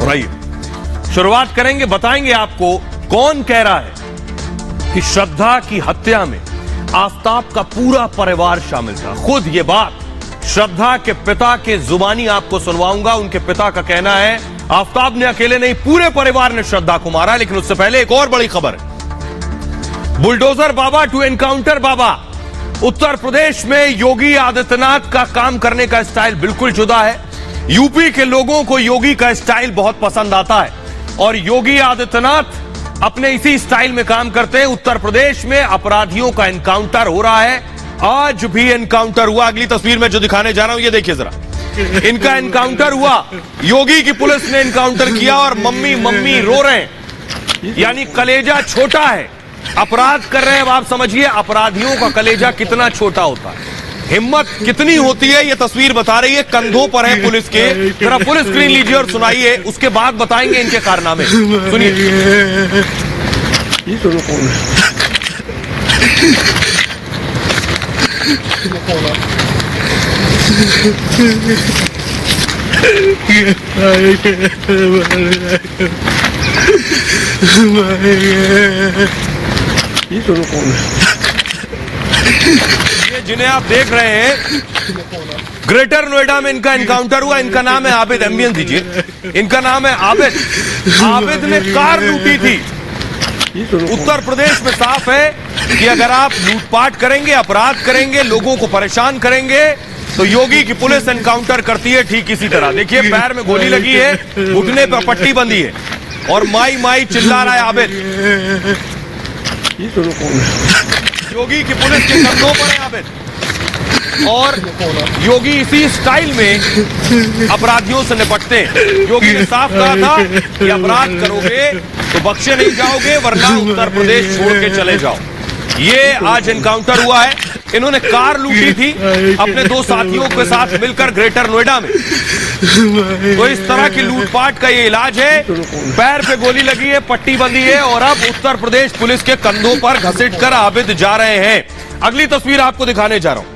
बताइए। शुरुआत करेंगे, बताएंगे आपको कौन कह रहा है कि श्रद्धा की हत्या में आफताब का पूरा परिवार शामिल था। खुद ये बात श्रद्धा के पिता के जुबानी आपको सुनवाऊंगा। उनके पिता का कहना है आफताब ने अकेले नहीं, पूरे परिवार ने श्रद्धा को मारा। लेकिन उससे पहले एक और बड़ी खबर है। बुलडोजर बाबा टू एनकाउंटर बाबा। उत्तर प्रदेश में योगी आदित्यनाथ का काम करने का स्टाइल बिल्कुल जुदा है। यूपी के लोगों को योगी का स्टाइल बहुत पसंद आता है और योगी आदित्यनाथ अपने इसी स्टाइल में काम करते हैं। उत्तर प्रदेश में अपराधियों का एनकाउंटर हो रहा है। आज भी एनकाउंटर हुआ। अगली तस्वीर में जो दिखाने जा रहा हूं ये देखिए जरा, इनका एनकाउंटर हुआ। योगी की पुलिस ने एनकाउंटर किया और मम्मी मम्मी रो रहे हैं, यानी कलेजा छोटा है। अपराध कर रहे हैं, अब आप समझिए अपराधियों का कलेजा कितना छोटा होता है, हिम्मत कितनी होती है। ये तस्वीर बता रही है, कंधों पर है पुलिस के। जरा फुल स्क्रीन लीजिए और सुनाइए, उसके बाद बताएंगे इनके कारनामे। सुनिए। ये जिन्हें आप देख रहे हैं ग्रेटर नोएडा में इनका एनकाउंटर हुआ। इनका नाम है आबिद। एम्बियंस दीजिए। इनका नाम है आबिद। आबिद ने कार लूटी थी। उत्तर प्रदेश में साफ है कि अगर आप लूटपाट करेंगे, अपराध करेंगे, लोगों को परेशान करेंगे तो योगी की पुलिस एनकाउंटर करती है ठीक इसी तरह। देखिए पैर में गोली लगी है, घुटने पर पट्टी बंधी है और माई माई चिल्ला रहा है आबिद। योगी की पुलिस के कंधों पर है आबिद और योगी इसी स्टाइल में अपराधियों से निपटते हैं। योगी ने साफ कहा था कि अपराध करोगे तो बख्शे नहीं जाओगे, वरना उत्तर प्रदेश छोड़ के चले जाओ। ये आज एनकाउंटर हुआ है। इन्होंने कार लूटी थी अपने दो साथियों के साथ मिलकर ग्रेटर नोएडा में। तो इस तरह की लूटपाट का ये इलाज है। पैर पे गोली लगी है, पट्टी बंधी है और अब उत्तर प्रदेश पुलिस के कंधों पर घसीटकर आबिद जा रहे हैं। अगली तस्वीर आपको दिखाने जा रहा हूं।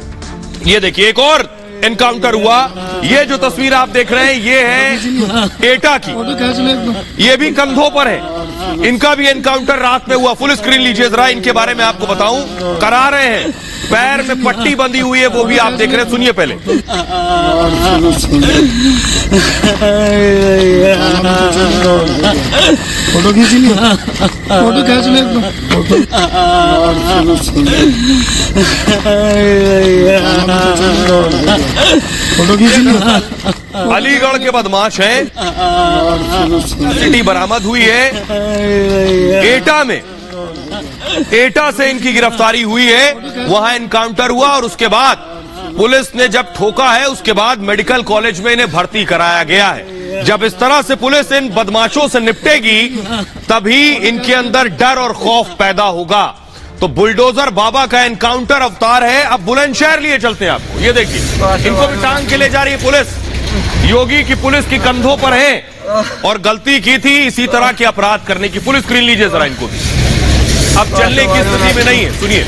ये देखिए एक और एनकाउंटर हुआ। ये जो तस्वीर आप देख रहे हैं ये है एटा की। ये भी कंधों पर है। इनका भी एनकाउंटर रात में हुआ। फुल स्क्रीन लीजिए जरा, इनके बारे में आपको बताऊं। करा रहे हैं, पैर में पट्टी बंधी हुई है, वो भी आप देख रहे हैं। सुनिए पहले। फोटो खींच लिया, फोटो खींच लिया, फोटो खींच लिया। अलीगढ़ के बदमाश हैं। सिटी बरामद हुई है एटा में। एटा से इनकी गिरफ्तारी हुई है, वहां एनकाउंटर हुआ और उसके बाद पुलिस ने जब ठोका है उसके बाद मेडिकल कॉलेज में इन्हें भर्ती कराया गया है। जब इस तरह से पुलिस इन बदमाशों से निपटेगी तभी इनके अंदर डर और खौफ पैदा होगा। तो बुलडोजर बाबा का एनकाउंटर अवतार है। अब बुलंदशहर लिए चलते हैं आपको। ये देखिए, इनको भी टांग के ले जा रही है पुलिस। योगी की पुलिस की कंधों पर है और गलती की थी इसी तरह के अपराध करने की। फुल स्क्रीन लीजिए जरा इनको भी। अब चलने की स्थिति में नहीं है। सुनिए।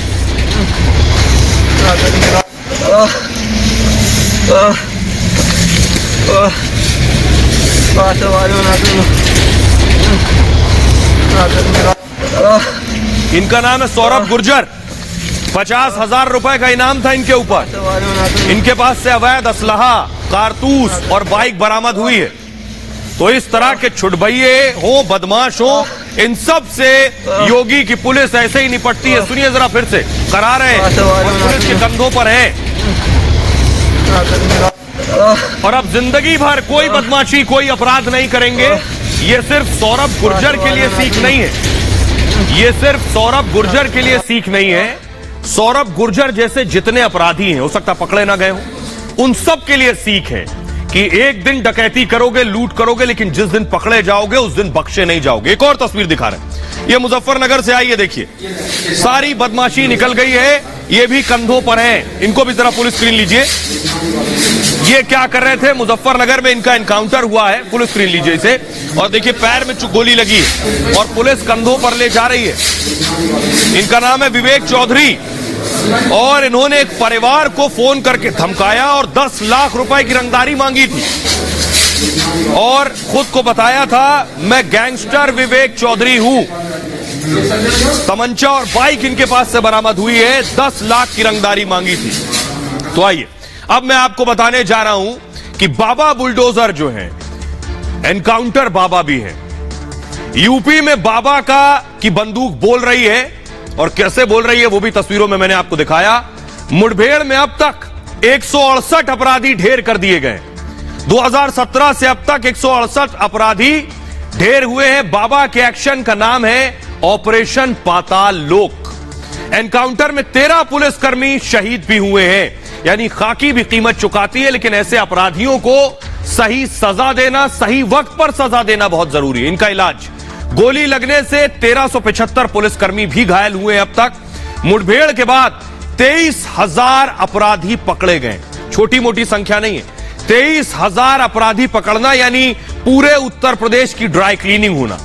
इनका नाम है सौरभ गुर्जर। 50,000 रुपए का इनाम था इनके ऊपर। इनके पास से अवैध असलहा, कारतूस और बाइक बरामद हुई है। तो इस तरह के छुटभइये हो, बदमाश हो, इन सब से योगी की पुलिस ऐसे ही निपटती है। सुनिए जरा फिर से। करा रहे हैं और पुलिस के कंधों पर है। और अब जिंदगी भर कोई बदमाशी, कोई अपराध नहीं करेंगे। ये सिर्फ सौरभ गुर्जर के लिए सीख नहीं है। ये सिर्फ सौरभ गुर्जर के लिए सीख नहीं है। सौरभ गुर्जर जैसे जितने अपराधी हैं, हो सकता पकड़े ना गए हो, उन सब के लिए सीख है कि एक दिन डकैती करोगे, लूट करोगे, लेकिन जिस दिन पकड़े जाओगे उस दिन बख्शे नहीं जाओगे। एक और तस्वीर दिखा रहे हैं, ये मुजफ्फरनगर से आई है। देखिए सारी बदमाशी निकल गई है। ये भी कंधों पर है। इनको भी जरा फुल स्क्रीन लीजिए। ये क्या कर रहे थे? मुजफ्फरनगर में इनका एनकाउंटर हुआ है। फुल स्क्रीन लीजिए इसे और देखिए पैर में गोली लगी है और पुलिस कंधों पर ले जा रही है। इनका नाम है विवेक चौधरी और इन्होंने एक परिवार को फोन करके धमकाया और 10 लाख रुपए की रंगदारी मांगी थी। और खुद को बताया था मैं गैंगस्टर विवेक चौधरी हूं। तमंचा और बाइक इनके पास से बरामद हुई है। 10 लाख की रंगदारी मांगी थी। तो आइए अब मैं आपको बताने जा रहा हूं कि बाबा बुलडोजर जो है, एनकाउंटर बाबा भी है। यूपी में बाबा की बंदूक बोल रही है, और कैसे बोल रही है वो भी तस्वीरों में मैंने आपको दिखाया। मुठभेड़ में अब तक 168 अपराधी ढेर कर दिए गए। 2017 से अब तक 168 अपराधी ढेर हुए हैं। बाबा के एक्शन का नाम है ऑपरेशन पाताल लोक। एनकाउंटर में 13 पुलिसकर्मी शहीद भी हुए हैं। यानी खाकी भी कीमत चुकाती है, लेकिन ऐसे अपराधियों को सही सजा देना, सही वक्त पर सजा देना बहुत जरूरी है। इनका इलाज, गोली लगने से 1375 पुलिसकर्मी भी घायल हुए अब तक। मुठभेड़ के बाद 23,000 अपराधी पकड़े गए। छोटी मोटी संख्या नहीं है। 23,000 अपराधी पकड़ना यानी पूरे उत्तर प्रदेश की ड्राई क्लीनिंग होना।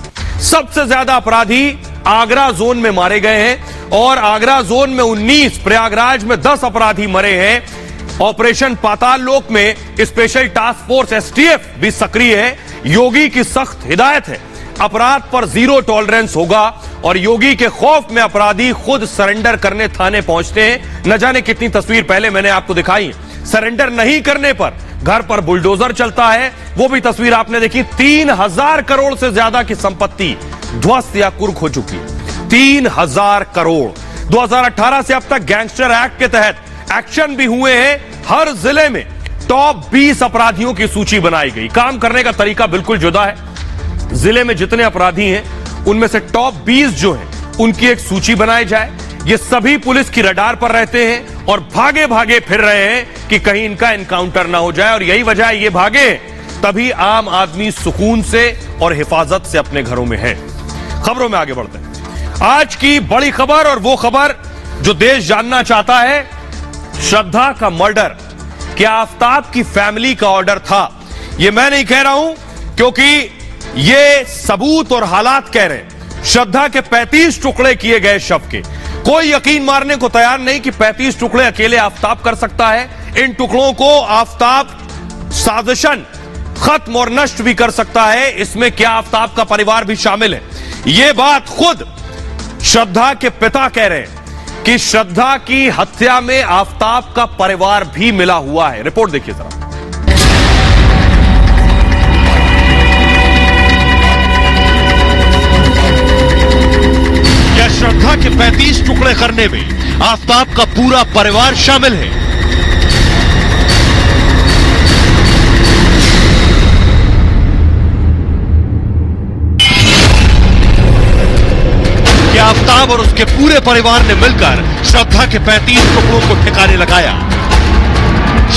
सबसे ज्यादा अपराधी आगरा जोन में मारे गए हैं, और आगरा जोन में 19, प्रयागराज में 10 अपराधी मरे हैं। ऑपरेशन पाताल लोक में स्पेशल टास्क फोर्स एसटीएफ भी सक्रिय है। योगी की सख्त हिदायत है, अपराध पर 0 टॉलरेंस होगा, और योगी के खौफ में अपराधी खुद सरेंडर करने थाने पहुंचते हैं। न जाने कितनी तस्वीर पहले मैंने आपको दिखाई। सरेंडर नहीं करने पर घर पर बुलडोजर चलता है, वो भी तस्वीर आपने देखी। 3000 करोड़ से ज्यादा की संपत्ति ध्वस्त या कुर्क हो चुकी। 3000 करोड़। 2018 से अब तक गैंगस्टर एक्ट के तहत एक्शन भी हुए हैं। हर जिले में टॉप 20 अपराधियों की सूची बनाई गई। काम करने का तरीका बिल्कुल जुदा है। जिले में जितने अपराधी हैं उनमें से टॉप 20 जो हैं उनकी एक सूची बनाई जाए। ये सभी पुलिस की रडार पर रहते हैं और भागे भागे फिर रहे हैं कि कहीं इनका एनकाउंटर ना हो जाए। और यही वजह है ये भागे, तभी आम आदमी सुकून से और हिफाजत से अपने घरों में है। खबरों में आगे बढ़ते हैं। आज की बड़ी खबर, और वो खबर जो देश जानना चाहता है, श्रद्धा का मर्डर क्या आफ्ताब की फैमिली का ऑर्डर था? ये मैं नहीं कह रहा हूं, क्योंकि ये सबूत और हालात कह रहे हैं। श्रद्धा के 35 टुकड़े किए गए शव के। कोई यकीन मारने को तैयार नहीं कि 35 टुकड़े अकेले आफ्ताब कर सकता है। इन टुकड़ों को आफ्ताब साजिशन खत्म और नष्ट भी कर सकता है। इसमें क्या आफ्ताब का परिवार भी शामिल है? यह बात खुद श्रद्धा के पिता कह रहे हैं कि श्रद्धा की हत्या में आफ्ताब का परिवार भी मिला हुआ है। रिपोर्ट देखिए जरा। क्या श्रद्धा के 35 टुकड़े करने में आफ्ताब का पूरा परिवार शामिल है? क्या आफ्ताब और उसके पूरे परिवार ने मिलकर श्रद्धा के 35 टुकड़ों को ठिकाने लगाया?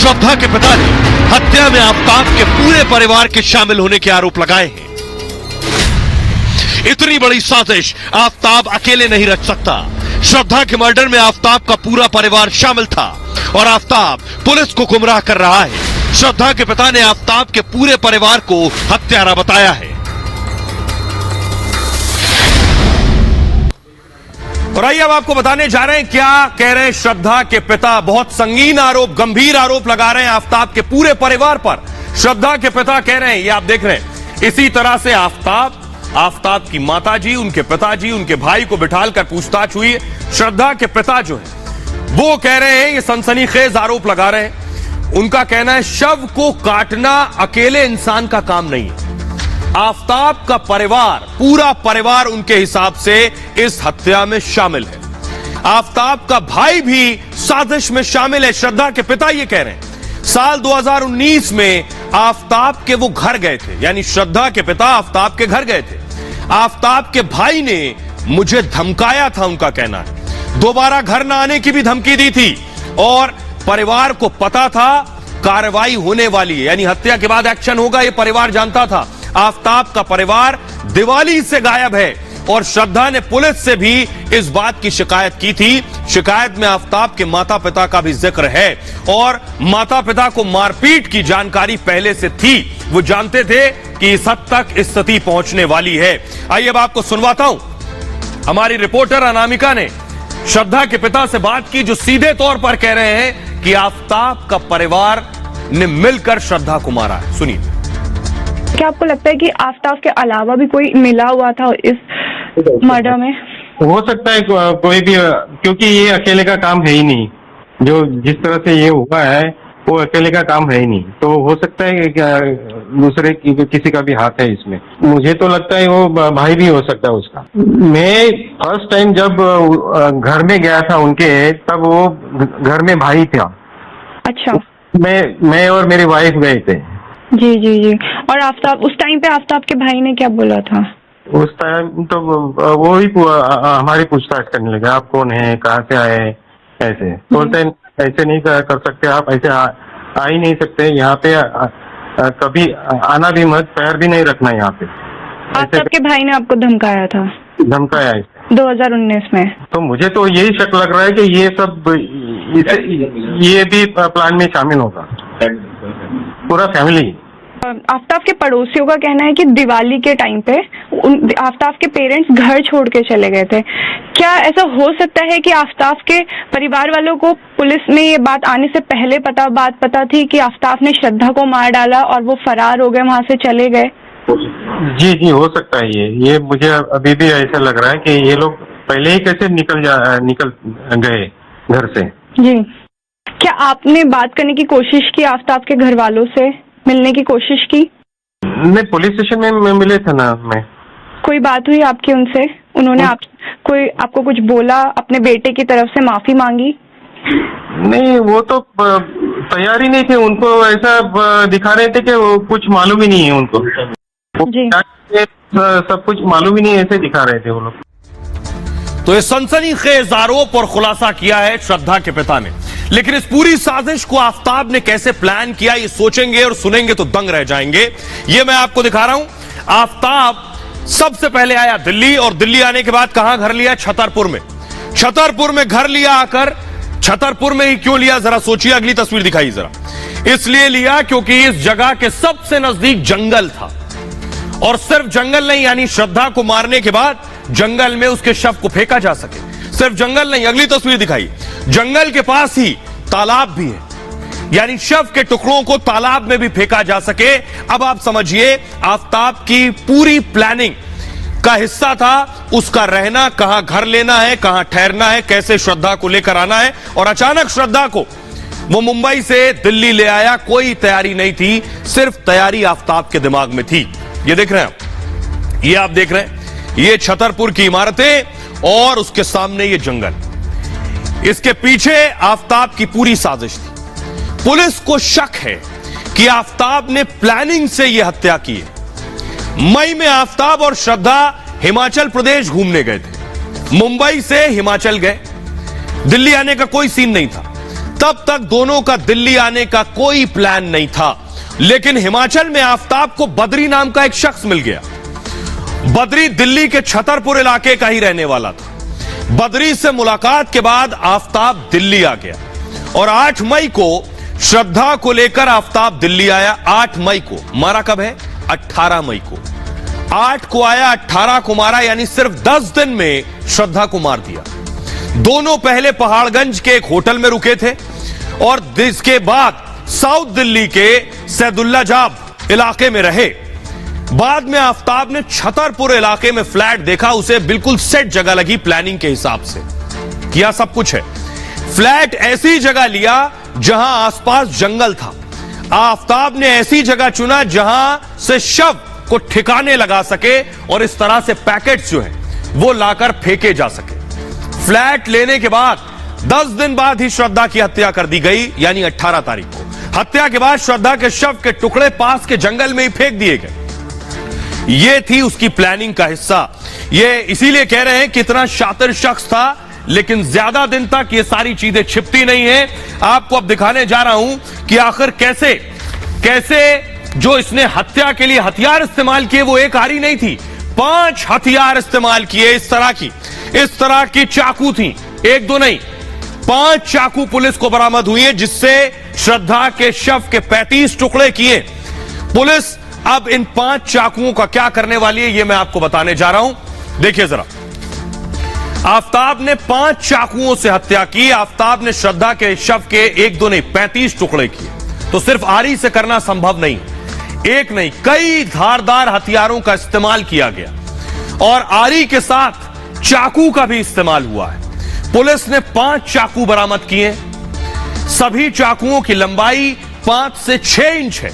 श्रद्धा के पिता ने हत्या में आफ्ताब के पूरे परिवार के शामिल होने के आरोप लगाए हैं। इतनी बड़ी साजिश आफ्ताब अकेले नहीं रच सकता। श्रद्धा के मर्डर में आफ्ताब का पूरा परिवार शामिल था, और आफ्ताब पुलिस को गुमराह कर रहा है। श्रद्धा के पिता ने आफ्ताब के पूरे परिवार को हत्यारा बताया है। और आइए अब आपको बताने जा रहे हैं क्या कह रहे हैं श्रद्धा के पिता। बहुत संगीन आरोप, गंभीर आरोप लगा रहे हैं आफ्ताब के पूरे परिवार पर। श्रद्धा के पिता कह रहे हैं, ये आप देख रहे हैं, इसी तरह से आफ्ताब की माताजी, उनके पिताजी, उनके भाई को बिठाकर पूछताछ हुई। श्रद्धा के पिता जो है वो कह रहे हैं, ये सनसनीखेज आरोप लगा रहे हैं। उनका कहना है शव को काटना अकेले इंसान का काम नहीं है। आफ्ताब का परिवार, पूरा परिवार उनके हिसाब से इस हत्या में शामिल है। आफ्ताब का भाई भी साजिश में शामिल है। श्रद्धा के पिता ये कह रहे हैं साल 2019 में आफ्ताब के वो घर गए थे, यानी श्रद्धा के पिता आफ्ताब के घर गए थे। आफ्ताब के भाई ने मुझे धमकाया था, उनका कहना है। दोबारा घर न आने की भी धमकी दी थी, और परिवार को पता था कार्रवाई होने वाली है, यानी हत्या के बाद एक्शन होगा, यह परिवार जानता था। आफ्ताब का परिवार दिवाली से गायब है, और श्रद्धा ने पुलिस से भी इस बात की शिकायत की थी। शिकायत में आफ्ताब के माता पिता का भी जिक्र है, और माता पिता को मारपीट की जानकारी पहले से थी। वो जानते थे कि इस हद तक स्थिति पहुंचने वाली है। आइए अब आपको सुनवाता हूं, हमारी रिपोर्टर अनामिका ने श्रद्धा के पिता से बात की, जो सीधे तौर पर कह रहे हैं कि आफ्ताब का परिवार ने मिलकर श्रद्धा को मारा है। सुनिए। क्या आपको लगता है कि आफ्ताब के अलावा भी कोई मिला हुआ था इस मर्डर में? हो सकता है कोई भी, क्योंकि ये अकेले का काम है ही नहीं। जो जिस तरह से ये हुआ है वो अकेले का काम है ही नहीं, तो हो सकता है कि दूसरे किसी का भी हाथ है इसमें। मुझे तो लगता है वो भाई भी हो सकता है उसका। मैं फर्स्ट टाइम जब घर में गया था उनके, तब वो घर में भाई था। अच्छा। मैं और मेरी वाइफ गए थे। जी जी जी। और आफ्ताब, उस टाइम पे आफ्ताब के भाई ने क्या बोला था? उस टाइम तो वो ही हमारी पूछताछ करने लगे, आप कौन है, कहाँ से आए, ऐसे बोलते हैं ऐसे नहीं कर सकते आप, ऐसे आ ही नहीं सकते यहाँ पे, कभी आना भी मत, पैर भी नहीं रखना यहाँ पे। आफ्ताब के भाई ने आपको धमकाया था? धमकाया है 2019 में। तो मुझे तो यही शक लग रहा है कि ये सब ये भी प्लान में शामिल होगा, पूरा फैमिली। आफ्ताब के पड़ोसियों का कहना है कि दिवाली के टाइम पे आफ्ताब के पेरेंट्स घर छोड़ के चले गए थे। क्या ऐसा हो सकता है कि आफ्ताब के परिवार वालों को पुलिस में ये बात आने से पहले बात पता थी कि आफ्ताब ने श्रद्धा को मार डाला और वो फरार हो गए, वहां से चले गए? जी जी, हो सकता है ये मुझे अभी भी ऐसा लग रहा है कि ये लोग पहले ही कैसे निकल गए घर से। जी। क्या आपने बात करने की कोशिश की आफ्ताब के घर वालों से, मिलने की कोशिश की? नहीं, पुलिस स्टेशन में मिले थे ना मैं। कोई बात हुई आपकी उनसे? उन्होंने आपको कुछ बोला, अपने बेटे की तरफ से माफी मांगी? नहीं, वो तो तैयार ही नहीं थे। उनको ऐसा दिखा रहे थे कि वो कुछ मालूम ही नहीं है उनको। जी। सब कुछ मालूम ही नहीं, ऐसे दिखा रहे थे वो लोग। तो ये सनसनीखेज आरोप और खुलासा किया है श्रद्धा के पिता ने, लेकिन इस पूरी साजिश को आफ्ताब ने कैसे प्लान किया, ये सोचेंगे और सुनेंगे तो दंग रह जाएंगे। ये मैं आपको दिखा रहा हूं। आफ्ताब सबसे पहले आया दिल्ली, और दिल्ली आने के बाद कहां घर लिया? छतरपुर में। छतरपुर में घर लिया। आकर छतरपुर में ही क्यों लिया, जरा सोचिए। अगली तस्वीर दिखाई जरा। इसलिए लिया क्योंकि इस जगह के सबसे नजदीक जंगल था, और सिर्फ जंगल नहीं, यानी श्रद्धा को मारने के बाद जंगल में उसके शव को फेंका जा सके। सिर्फ जंगल नहीं, अगली तस्वीर दिखाई, जंगल के पास ही तालाब भी है, यानी शव के टुकड़ों को तालाब में भी फेंका जा सके। अब आप समझिए, आफ्ताब की पूरी प्लानिंग का हिस्सा था उसका रहना, कहां घर लेना है, कहां ठहरना है, कैसे श्रद्धा को लेकर आना है। और अचानक श्रद्धा को वो मुंबई से दिल्ली ले आया। कोई तैयारी नहीं थी, सिर्फ तैयारी आफ्ताब के दिमाग में थी। ये देख रहे हैं आप, ये आप देख रहे हैं, ये छतरपुर की इमारतें और उसके सामने ये जंगल, इसके पीछे आफ्ताब की पूरी साजिश थी। पुलिस को शक है कि आफ्ताब ने प्लानिंग से यह हत्या की है। मई में आफ्ताब और श्रद्धा हिमाचल प्रदेश घूमने गए थे। मुंबई से हिमाचल गए, दिल्ली आने का कोई सीन नहीं था। तब तक दोनों का दिल्ली आने का कोई प्लान नहीं था। लेकिन हिमाचल में आफ्ताब को बद्री नाम का एक शख्स मिल गया। बद्री दिल्ली के छतरपुर इलाके का ही रहने वाला था। बद्री से मुलाकात के बाद आफ्ताब दिल्ली आ गया, और 8 मई को श्रद्धा को लेकर आफ्ताब दिल्ली आया। 8 मई को मारा कब है? 18 मई को। 8 को आया, 18 को मारा, यानी सिर्फ 10 दिन में श्रद्धा को मार दिया। दोनों पहले पहाड़गंज के एक होटल में रुके थे, और इसके बाद साउथ दिल्ली के सैदुल्ला जाब इलाके में रहे। बाद में आफ्ताब ने छतरपुर इलाके में फ्लैट देखा, उसे बिल्कुल सेट जगह लगी, प्लानिंग के हिसाब से किया सब कुछ है। फ्लैट ऐसी जगह लिया जहां आसपास जंगल था। आफ्ताब ने ऐसी जगह चुना जहां से शव को ठिकाने लगा सके, और इस तरह से पैकेट्स जो है वो लाकर फेंके जा सके। फ्लैट लेने के बाद 10 दिन बाद ही श्रद्धा की हत्या कर दी गई, यानी 18 तारीख को। हत्या के बाद श्रद्धा के शव के टुकड़े पास के जंगल में ही फेंक दिए गए। यह थी उसकी प्लानिंग का हिस्सा। यह इसीलिए कह रहे हैं कि इतना शातिर शख्स था, लेकिन ज्यादा दिन तक ये सारी चीजें छिपती नहीं है। आपको अब दिखाने जा रहा हूं कि आखिर कैसे जो इसने हत्या के लिए हथियार इस्तेमाल किए, वो एक आरी नहीं थी, 5 हथियार इस्तेमाल किए। इस तरह की चाकू थी, 1-2 नहीं, 5 चाकू पुलिस को बरामद हुई है, जिससे श्रद्धा के शव के 35 टुकड़े किए। पुलिस अब इन 5 चाकुओं का क्या करने वाली है, यह मैं आपको बताने जा रहा हूं। देखिए जरा, आफ्ताब ने 5 चाकुओं से हत्या की। आफ्ताब ने श्रद्धा के शव के 1-2 नहीं, 35 टुकड़े किए। तो सिर्फ आरी से करना संभव नहीं, एक नहीं कई धारदार हथियारों का इस्तेमाल किया गया और आरी के साथ चाकू का भी इस्तेमाल हुआ है। पुलिस ने 5 चाकू बरामद किए। सभी चाकुओं की लंबाई 5 से 6 इंच है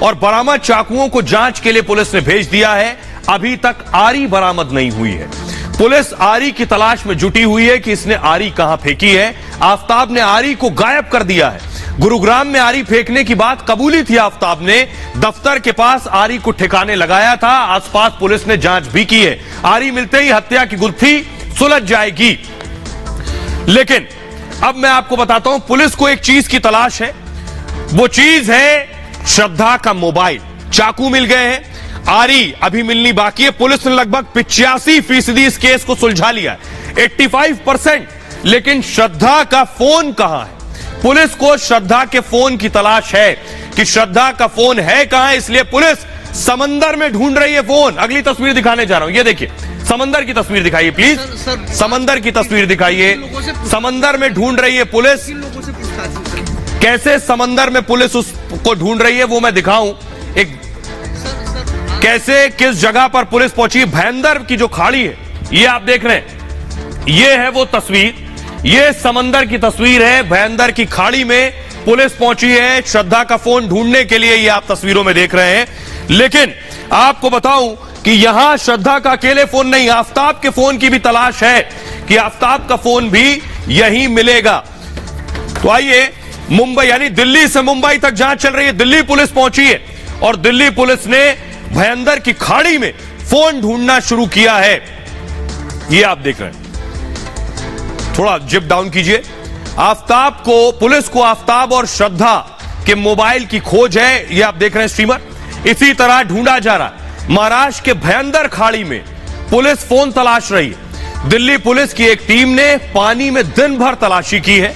और बरामद चाकुओं को जांच के लिए पुलिस ने भेज दिया है। अभी तक आरी बरामद नहीं हुई है। पुलिस आरी की तलाश में जुटी हुई है कि इसने आरी कहां फेंकी है। आफताब ने आरी को गायब कर दिया है। गुरुग्राम में आरी फेंकने की बात कबूली थी आफताब ने। दफ्तर के पास आरी को ठिकाने लगाया था। आसपास पुलिस ने जांच भी की है। आरी मिलते ही हत्या की गुत्थी सुलझ जाएगी। लेकिन अब मैं आपको बताता हूं, पुलिस को एक चीज की तलाश है। वो चीज है श्रद्धा का मोबाइल। चाकू मिल गए हैं, आरी अभी मिलनी बाकी है। पुलिस ने लगभग 85% इस केस को सुलझा लिया है, 85%। लेकिन श्रद्धा का फोन कहां है? पुलिस को श्रद्धा के फोन की तलाश है कि श्रद्धा का फोन है कहां। इसलिए पुलिस समंदर में ढूंढ रही है फोन। अगली तस्वीर दिखाने जा रहा हूं, ये देखिए, समंदर की तस्वीर दिखाइए प्लीज। समंदर की तस्वीर दिखाइए। समंदर में ढूंढ रही है पुलिस। कैसे समंदर में पुलिस उसको ढूंढ रही है वो मैं दिखाऊं। एक कैसे किस जगह पर पुलिस पहुंची। भयंदर की जो खाड़ी है ये आप देख रहे हैं, ये है वो तस्वीर। ये समंदर की तस्वीर है। भयंदर की खाड़ी में पुलिस पहुंची है श्रद्धा का फोन ढूंढने के लिए। ये आप तस्वीरों में देख रहे हैं। लेकिन आपको बताऊं कि यहां श्रद्धा का अकेले फोन नहीं, आफताब के फोन की भी तलाश है कि आफताब का फोन भी यहीं मिलेगा। तो आइए, मुंबई यानी दिल्ली से मुंबई तक जांच चल रही है। दिल्ली पुलिस पहुंची है और दिल्ली पुलिस ने भयंदर की खाड़ी में फोन ढूंढना शुरू किया है। ये आप देख रहे हैं। थोड़ा जिप डाउन कीजिए। आफताब को, पुलिस को आफताब और श्रद्धा के मोबाइल की खोज है। ये आप देख रहे हैं स्ट्रीमर। इसी तरह ढूंढा जा रहा है। महाराष्ट्र के भयंदर खाड़ी में पुलिस फोन तलाश रही है। दिल्ली पुलिस की एक टीम ने पानी में दिन भर तलाशी की है।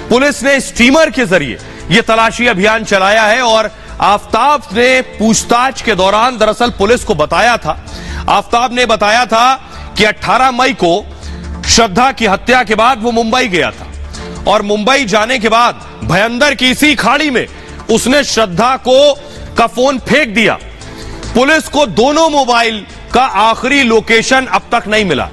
पुलिस ने स्टीमर के जरिए यह तलाशी अभियान चलाया है और आफताब ने पूछताछ के दौरान दरअसल पुलिस को बताया था, आफताब ने बताया था कि 18 मई को श्रद्धा की हत्या के बाद वो मुंबई गया था और मुंबई जाने के बाद भयंदर की इसी खाड़ी में उसने श्रद्धा का फोन फेंक दिया। पुलिस को दोनों मोबाइल का आखिरी लोकेशन अब तक नहीं मिला।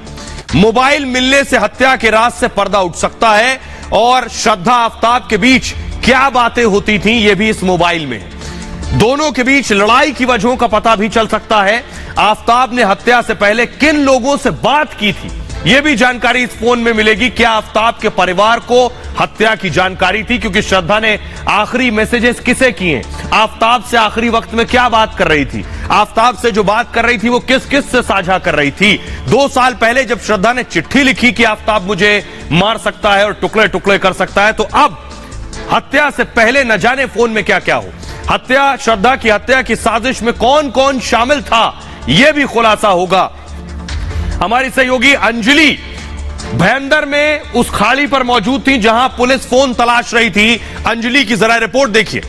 मोबाइल मिलने से हत्या के राज से पर्दा उठ सकता है और श्रद्धा आफताब के बीच क्या बातें होती थीं ये भी इस मोबाइल में है। दोनों के बीच लड़ाई की वजहों का पता भी चल सकता है। आफताब ने हत्या से पहले किन लोगों से बात की थी यह भी जानकारी इस फोन में मिलेगी। क्या आफताब के परिवार को हत्या की जानकारी थी? क्योंकि श्रद्धा ने आखिरी मैसेजेस किसे किए, आफताब से आखिरी वक्त में क्या बात कर रही थी, आफताब से जो बात कर रही थी वो किस किस से साझा कर रही थी। 2 साल पहले जब श्रद्धा ने चिट्ठी लिखी कि आफताब मुझे मार सकता है और टुकड़े टुकड़े कर सकता है, तो अब हत्या से पहले न जाने फोन में क्या क्या हो। हत्या, श्रद्धा की हत्या की साजिश में कौन कौन शामिल था यह भी खुलासा होगा। हमारी सहयोगी अंजलि भयंदर में उस खाड़ी पर मौजूद थी जहां पुलिस फोन तलाश रही थी। अंजलि की जरा रिपोर्ट देखिए।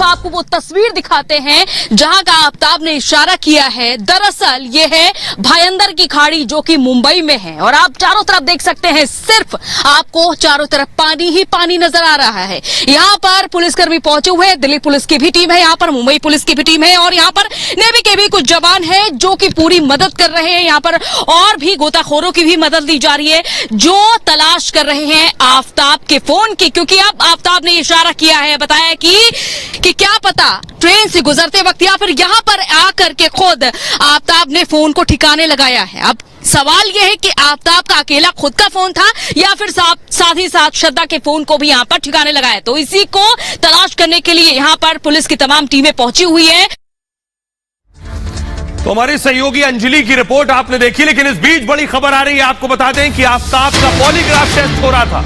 आपको वो तस्वीर दिखाते हैं जहां का आफताब ने इशारा किया है। दरअसल ये है भयंदर की खाड़ी जो कि मुंबई में है और आप चारों तरफ देख सकते हैं, सिर्फ आपको चारों तरफ पानी ही पानी नजर आ रहा है। यहाँ पर पुलिसकर्मी पहुंचे हुए हैं, दिल्ली पुलिस की भी टीम है, यहाँ पर मुंबई पुलिस की भी टीम है और यहाँ पर नेवी के भी कुछ जवान है जो कि पूरी मदद कर रहे हैं। यहाँ पर और भी गोताखोरों की भी मदद ली जा रही है जो तलाश कर रहे हैं आफताब के फोन की, क्योंकि अब आफताब ने इशारा किया है, बताया कि क्या पता ट्रेन से गुजरते वक्त या फिर यहाँ पर आकर के खुद आफताब ने फोन को ठिकाने लगाया है। अब सवाल यह है कि आफताब का अकेला खुद का फोन था या फिर साथ ही साथ श्रद्धा के फोन को भी यहाँ पर ठिकाने लगाया। तो इसी को तलाश करने के लिए यहाँ पर पुलिस की तमाम टीमें पहुंची हुई है। तो हमारी सहयोगी अंजलि की रिपोर्ट आपने देखी, लेकिन इस बीच बड़ी खबर आ रही है। आपको बता दें कि आफताब का पॉलीग्राफ टेस्ट हो रहा था,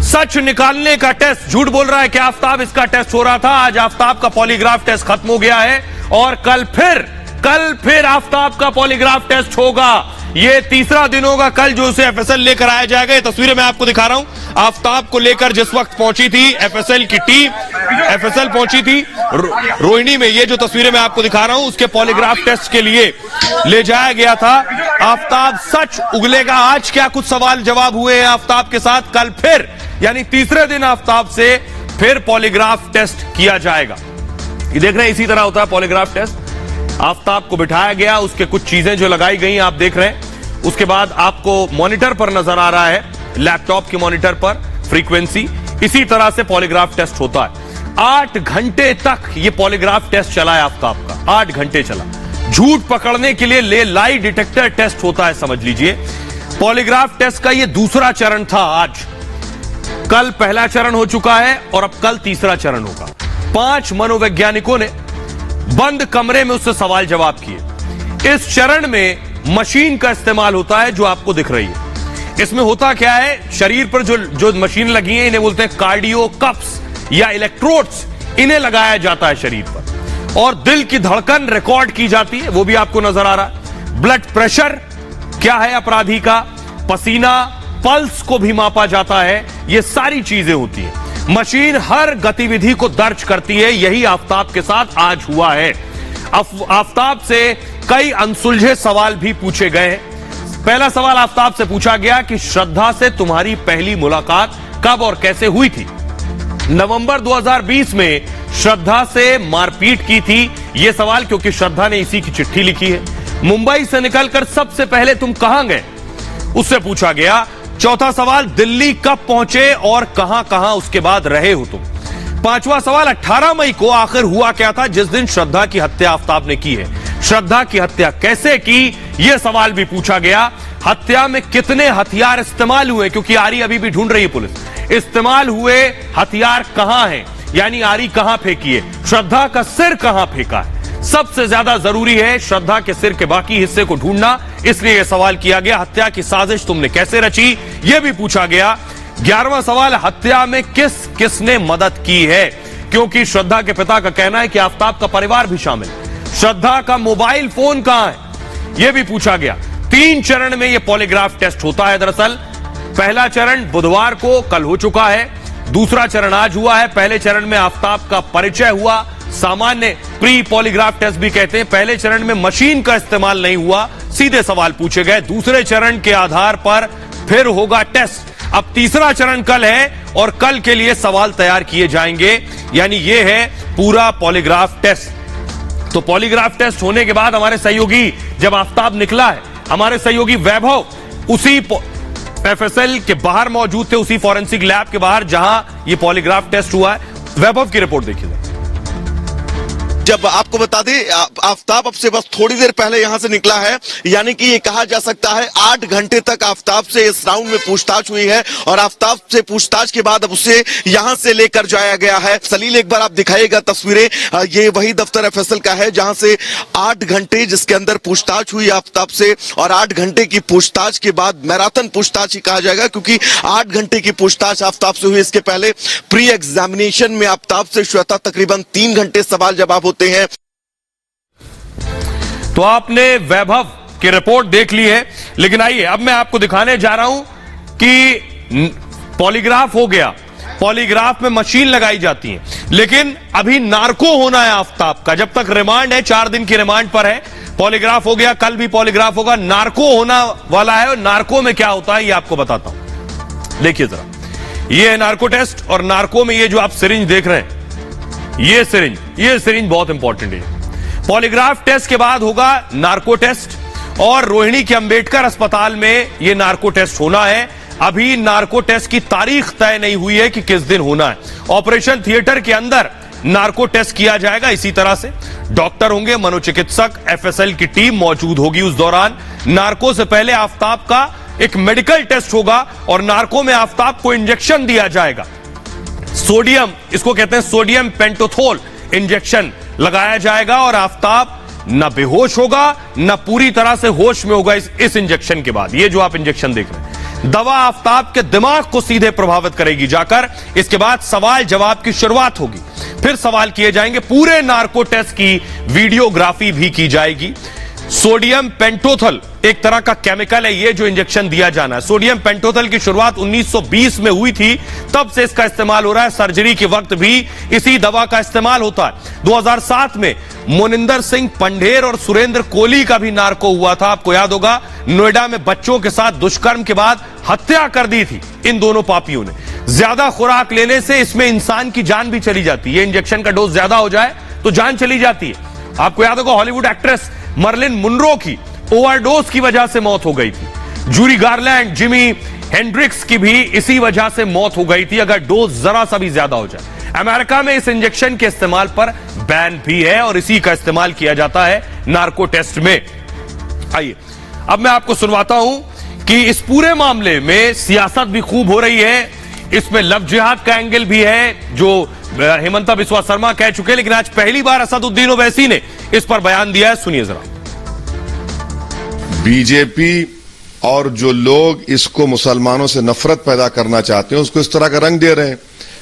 सच निकालने का टेस्ट। झूठ बोल रहा है कि आफताब इसका टेस्ट हो रहा था। आज आफताब का पॉलीग्राफ टेस्ट खत्म हो गया है और कल फिर आफताब का पॉलीग्राफ टेस्ट होगा। ये तीसरा दिन होगा कल जो उसे एफएसएल लेकर आया जाएगा। ये तस्वीरें मैं आपको दिखा रहा हूं। आफताब को लेकर जिस वक्त पहुंची थी एफएसएल की टीम, एफएसएल पहुंची थी रोहिणी में। ये जो तस्वीरें मैं आपको दिखा रहा हूं उसके पॉलीग्राफ टेस्ट के लिए ले जाया गया था। आफताब सच उगलेगा। आज क्या कुछ सवाल जवाब हुए हैं आफताब के साथ। कल फिर यानी तीसरे दिन आफताब से फिर पॉलीग्राफ टेस्ट किया जाएगा। ये देख रहे हैं, इसी तरह होता है पॉलीग्राफ टेस्ट। आफ्ताब को बिठाया गया, उसके कुछ चीजें जो लगाई गई आप देख रहे हैं। उसके बाद आपको मॉनिटर पर नजर आ रहा है, लैपटॉप के मॉनिटर पर फ्रीक्वेंसी। इसी तरह से पॉलीग्राफ टेस्ट होता है। 8 घंटे तक ये पॉलीग्राफ टेस्ट चला है आफ्ताब का, 8 घंटे चला। झूठ पकड़ने के लिए लाई डिटेक्टर टेस्ट होता है, समझ लीजिए। पॉलीग्राफ टेस्ट का ये दूसरा चरण था आज। कल पहला चरण हो चुका है और अब कल तीसरा चरण होगा। 5 मनोवैज्ञानिकों ने बंद कमरे में उससे सवाल जवाब किए। इस चरण में मशीन का इस्तेमाल होता है जो आपको दिख रही है। इसमें होता क्या है, शरीर पर जो मशीन लगी है इन्हें बोलते हैं कार्डियो कप्स या इलेक्ट्रोड्स, इन्हें लगाया जाता है शरीर पर और दिल की धड़कन रिकॉर्ड की जाती है, वो भी आपको नजर आ रहा है। ब्लड प्रेशर क्या है अपराधी का, पसीना, पल्स को भी मापा जाता है। ये सारी चीजें होती हैं। मशीन हर गतिविधि को दर्ज करती है। यही आफ्ताब के साथ आज हुआ है। आफ्ताब से कई अनसुलझे सवाल भी पूछे गए हैं। पहला सवाल आफ्ताब से पूछा गया कि श्रद्धा से तुम्हारी पहली मुलाकात कब और कैसे हुई थी। नवंबर 2020 में श्रद्धा से मारपीट की थी, यह सवाल, क्योंकि श्रद्धा ने इसी की चिट्ठी लिखी है। मुंबई से निकलकर सबसे पहले तुम कहां गए, उससे पूछा गया। चौथा सवाल, दिल्ली कब पहुंचे और कहां कहां उसके बाद रहे हो तुम। पांचवा सवाल, 18 मई को आखिर हुआ क्या था जिस दिन श्रद्धा की हत्या आफ्ताब ने की है। श्रद्धा की हत्या कैसे की, यह सवाल भी पूछा गया। हत्या में कितने हथियार इस्तेमाल हुए, क्योंकि आरी अभी भी ढूंढ रही है पुलिस। इस्तेमाल हुए हथियार कहां हैं, यानी आरी कहां फेंकी है, श्रद्धा का सिर कहां फेंका है। सबसे ज्यादा जरूरी है श्रद्धा के सिर के बाकी हिस्से को ढूंढना, इसलिए यह सवाल किया गया। हत्या की साजिश तुमने कैसे रची, यह भी पूछा गया। 11वां सवाल, हत्या में किसने मदद की है, क्योंकि श्रद्धा के पिता का कहना है कि आफ्ताब का परिवार भी शामिल। श्रद्धा का मोबाइल फोन कहां है, यह भी पूछा गया। 3 चरण में यह पॉलीग्राफ टेस्ट होता है। दरअसल पहला चरण बुधवार को कल हो चुका है, दूसरा चरण आज हुआ है। पहले चरण में आफ्ताब का परिचय हुआ, सामान्य प्री पॉलीग्राफ टेस्ट भी कहते हैं। पहले चरण में मशीन का इस्तेमाल नहीं हुआ, सीधे सवाल पूछे गए। दूसरे चरण के आधार पर फिर होगा टेस्ट। अब तीसरा चरण कल है और कल के लिए सवाल तैयार किए जाएंगे, यानी यह है पूरा पॉलीग्राफ टेस्ट। तो पॉलीग्राफ टेस्ट होने के बाद हमारे सहयोगी, जब आफ्ताब निकला है, हमारे सहयोगी वैभव उसी एफएसएल के बाहर मौजूद थे, उसी फॉरेंसिक लैब के बाहर जहां यह पॉलीग्राफ टेस्ट हुआ है। वैभव की रिपोर्ट देखिए। जब आपको बता दें, आफ्ताब अब से बस थोड़ी देर पहले यहां से निकला है, यानी कि ये कहा जा सकता है 8 घंटे तक आफ्ताब से इस राउंड में पूछताछ हुई है और आफ्ताब से पूछताछ के बाद अब उसे यहां से लेकर जाया गया है। सलील, एक बार आप दिखाइएगा तस्वीरें। ये वही दफ्तर एफएसएल का है जहां से 8 घंटे जिसके अंदर पूछताछ हुई आफ्ताब से, और 8 घंटे की पूछताछ के बाद मैराथन पूछताछ ही कहा जाएगा, क्योंकि 8 घंटे की पूछताछ आफ्ताब से हुई। इसके पहले प्री एग्जामिनेशन में आफ्ताब से श्वेता तकरीबन 3 घंटे सवाल जवाब होते हैं। तो आपने वैभव की रिपोर्ट देख ली है, लेकिन आइए अब मैं आपको दिखाने जा रहा हूं कि पॉलीग्राफ हो गया, पॉलीग्राफ में मशीन लगाई जाती है, लेकिन अभी नार्को होना है आफ्ताब का। जब तक रिमांड है, 4 दिन की रिमांड पर है। पॉलीग्राफ हो गया, कल भी पॉलीग्राफ होगा, नार्को होना वाला है। और नार्को में क्या होता है ये आपको बताता हूं। देखिए जरा, ये है नार्को टेस्ट, और नार्को में ये जो आप सिरिंज देख रहे हैं, ये सिरिंज बहुत इंपॉर्टेंट है। पॉलीग्राफ टेस्ट के बाद होगा नार्को टेस्ट, और रोहिणी के अंबेडकर अस्पताल में यह नार्को टेस्ट होना है। अभी नार्को टेस्ट की तारीख तय नहीं हुई है कि किस दिन होना है। ऑपरेशन थिएटर के अंदर नार्को टेस्ट किया जाएगा। इसी तरह से डॉक्टर होंगे, मनोचिकित्सक, एफएसएल की टीम मौजूद होगी उस दौरान। नार्को से पहले आफ्ताब का एक मेडिकल टेस्ट होगा और नार्को में आफ्ताब को इंजेक्शन दिया जाएगा। सोडियम, इसको कहते हैं सोडियम पेंटोथोल इंजेक्शन लगाया जाएगा, और आफ्ताब न बेहोश होगा न पूरी तरह से होश में होगा इस इंजेक्शन के बाद। ये जो आप इंजेक्शन देख रहे हैं, दवा आफ्ताब के दिमाग को सीधे प्रभावित करेगी जाकर। इसके बाद सवाल जवाब की शुरुआत होगी, फिर सवाल किए जाएंगे। पूरे नार्को टेस्ट की वीडियोग्राफी भी की जाएगी। सोडियम पेंटोथल एक तरह का केमिकल है, ये जो इंजेक्शन दिया जाना है। सोडियम पेंटोथल की शुरुआत 1920 में हुई थी, तब से इसका इस्तेमाल हो रहा है। सर्जरी के वक्त भी इसी दवा का इस्तेमाल होता है। 2007 में मोनिंदर सिंह पंढेर और सुरेंद्र कोहली का भी नार्को हुआ था, आपको याद होगा। नोएडा में बच्चों के साथ दुष्कर्म के बाद हत्या कर दी थी इन दोनों पापियों ने। ज्यादा खुराक लेने से इसमें इंसान की जान भी चली जाती है। इंजेक्शन का डोज ज्यादा हो जाए तो जान चली जाती है। आपको याद होगा हॉलीवुड एक्ट्रेस मर्लिन मुनरो की ओवरडोज की वजह से मौत हो गई थी। जूडी गार्लैंड, जिमी हेंड्रिक्स की भी इसी वजह से मौत हो गई थी अगर डोज जरा सा भी ज्यादा हो जाए। अमेरिका में इस इंजेक्शन के इस्तेमाल पर बैन भी है और इसी का इस्तेमाल किया जाता है नार्को टेस्ट में। आइए अब मैं आपको सुनवाता हूं कि इस पूरे मामले में सियासत भी खूब हो रही है, इसमें लव जिहाद का एंगल भी है जो हेमंता बिस्वा शर्मा कह चुके, लेकिन आज पहली बार असदुद्दीन ओवैसी ने इस पर बयान दिया है। सुनिए जरा। बीजेपी और जो लोग इसको मुसलमानों से नफरत पैदा करना चाहते हैं उसको इस तरह का रंग दे रहे हैं।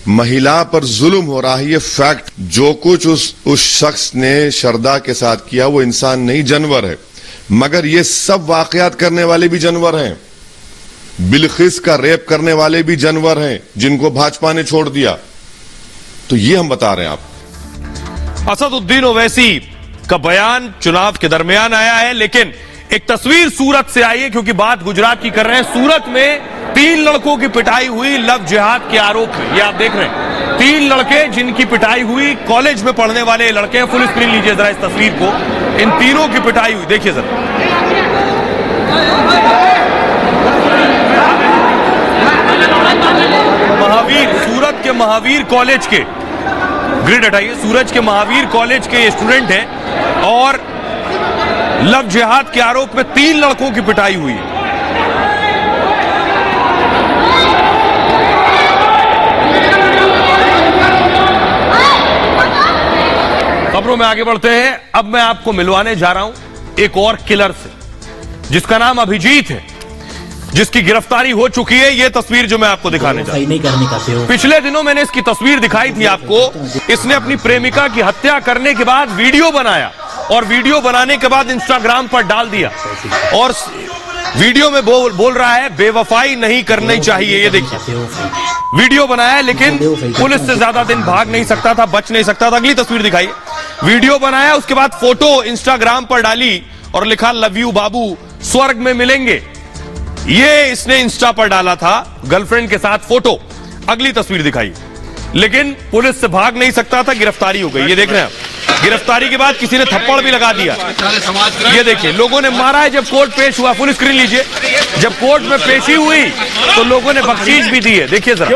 महिला पर जुल्म हो रहा है, ये फैक्ट। जो कुछ उस शख्स ने शरदा के साथ किया वो इंसान नहीं जानवर है, मगर ये सब वाकयात करने वाले भी जानवर हैं। बिल्किस का रेप करने वाले भी जानवर हैं जिनको भाजपा ने छोड़ दिया। तो ये हम बता रहे हैं आप। असदुद्दीन ओवैसी का बयान चुनाव के दरमियान आया है, लेकिन एक तस्वीर सूरत से आई है क्योंकि बात गुजरात की कर रहे हैं। सूरत में 3 लड़कों की पिटाई हुई लव जिहाद के आरोप में। ये आप देख रहे हैं 3 लड़के जिनकी पिटाई हुई, कॉलेज में पढ़ने वाले लड़के। फुल स्क्रीन लीजिए जरा इस तस्वीर को, इन तीनों की पिटाई हुई, देखिए जरा। महावीर, सूरत के महावीर कॉलेज के, ग्रिड हटाइए, सूरज के महावीर कॉलेज के ये स्टूडेंट हैं और लव जिहाद के आरोप में 3 लड़कों की पिटाई हुई है। खबरों में आगे बढ़ते हैं। अब मैं आपको मिलवाने जा रहा हूं एक और किलर से जिसका नाम अभिजीत है, जिसकी गिरफ्तारी हो चुकी है। यह तस्वीर जो मैं आपको दिखाने जा रहा हूं, पिछले दिनों मैंने इसकी तस्वीर दिखाई थी आपको। इसने अपनी प्रेमिका की हत्या करने के बाद वीडियो बनाया और वीडियो बनाने के बाद इंस्टाग्राम पर डाल दिया और वीडियो में बोल रहा है बेवफाई नहीं करनी चाहिए। ये देखिए वीडियो बनाया है, लेकिन पुलिस से ज्यादा दिन भाग नहीं सकता था, बच नहीं सकता था। अगली तस्वीर दिखाइए। वीडियो बनाया, उसके बाद फोटो इंस्टाग्राम पर डाली और लिखा लव यू बाबू, स्वर्ग में मिलेंगे। ये इसने इंस्टा पर डाला था गर्लफ्रेंड के साथ फोटो। अगली तस्वीर दिखाइए। लेकिन पुलिस से भाग नहीं सकता था, गिरफ्तारी हो गई। ये देख रहे हैं आप, गिरफ्तारी के बाद किसी ने थप्पड़ भी लगा दिया। ये देखिए लोगों ने मारा है। जब कोर्ट पेश हुआ, फुल स्क्रीन लीजिए, जब कोर्ट में पेशी हुई तो लोगों ने बख्शीश भी दी है। देखिए जरा,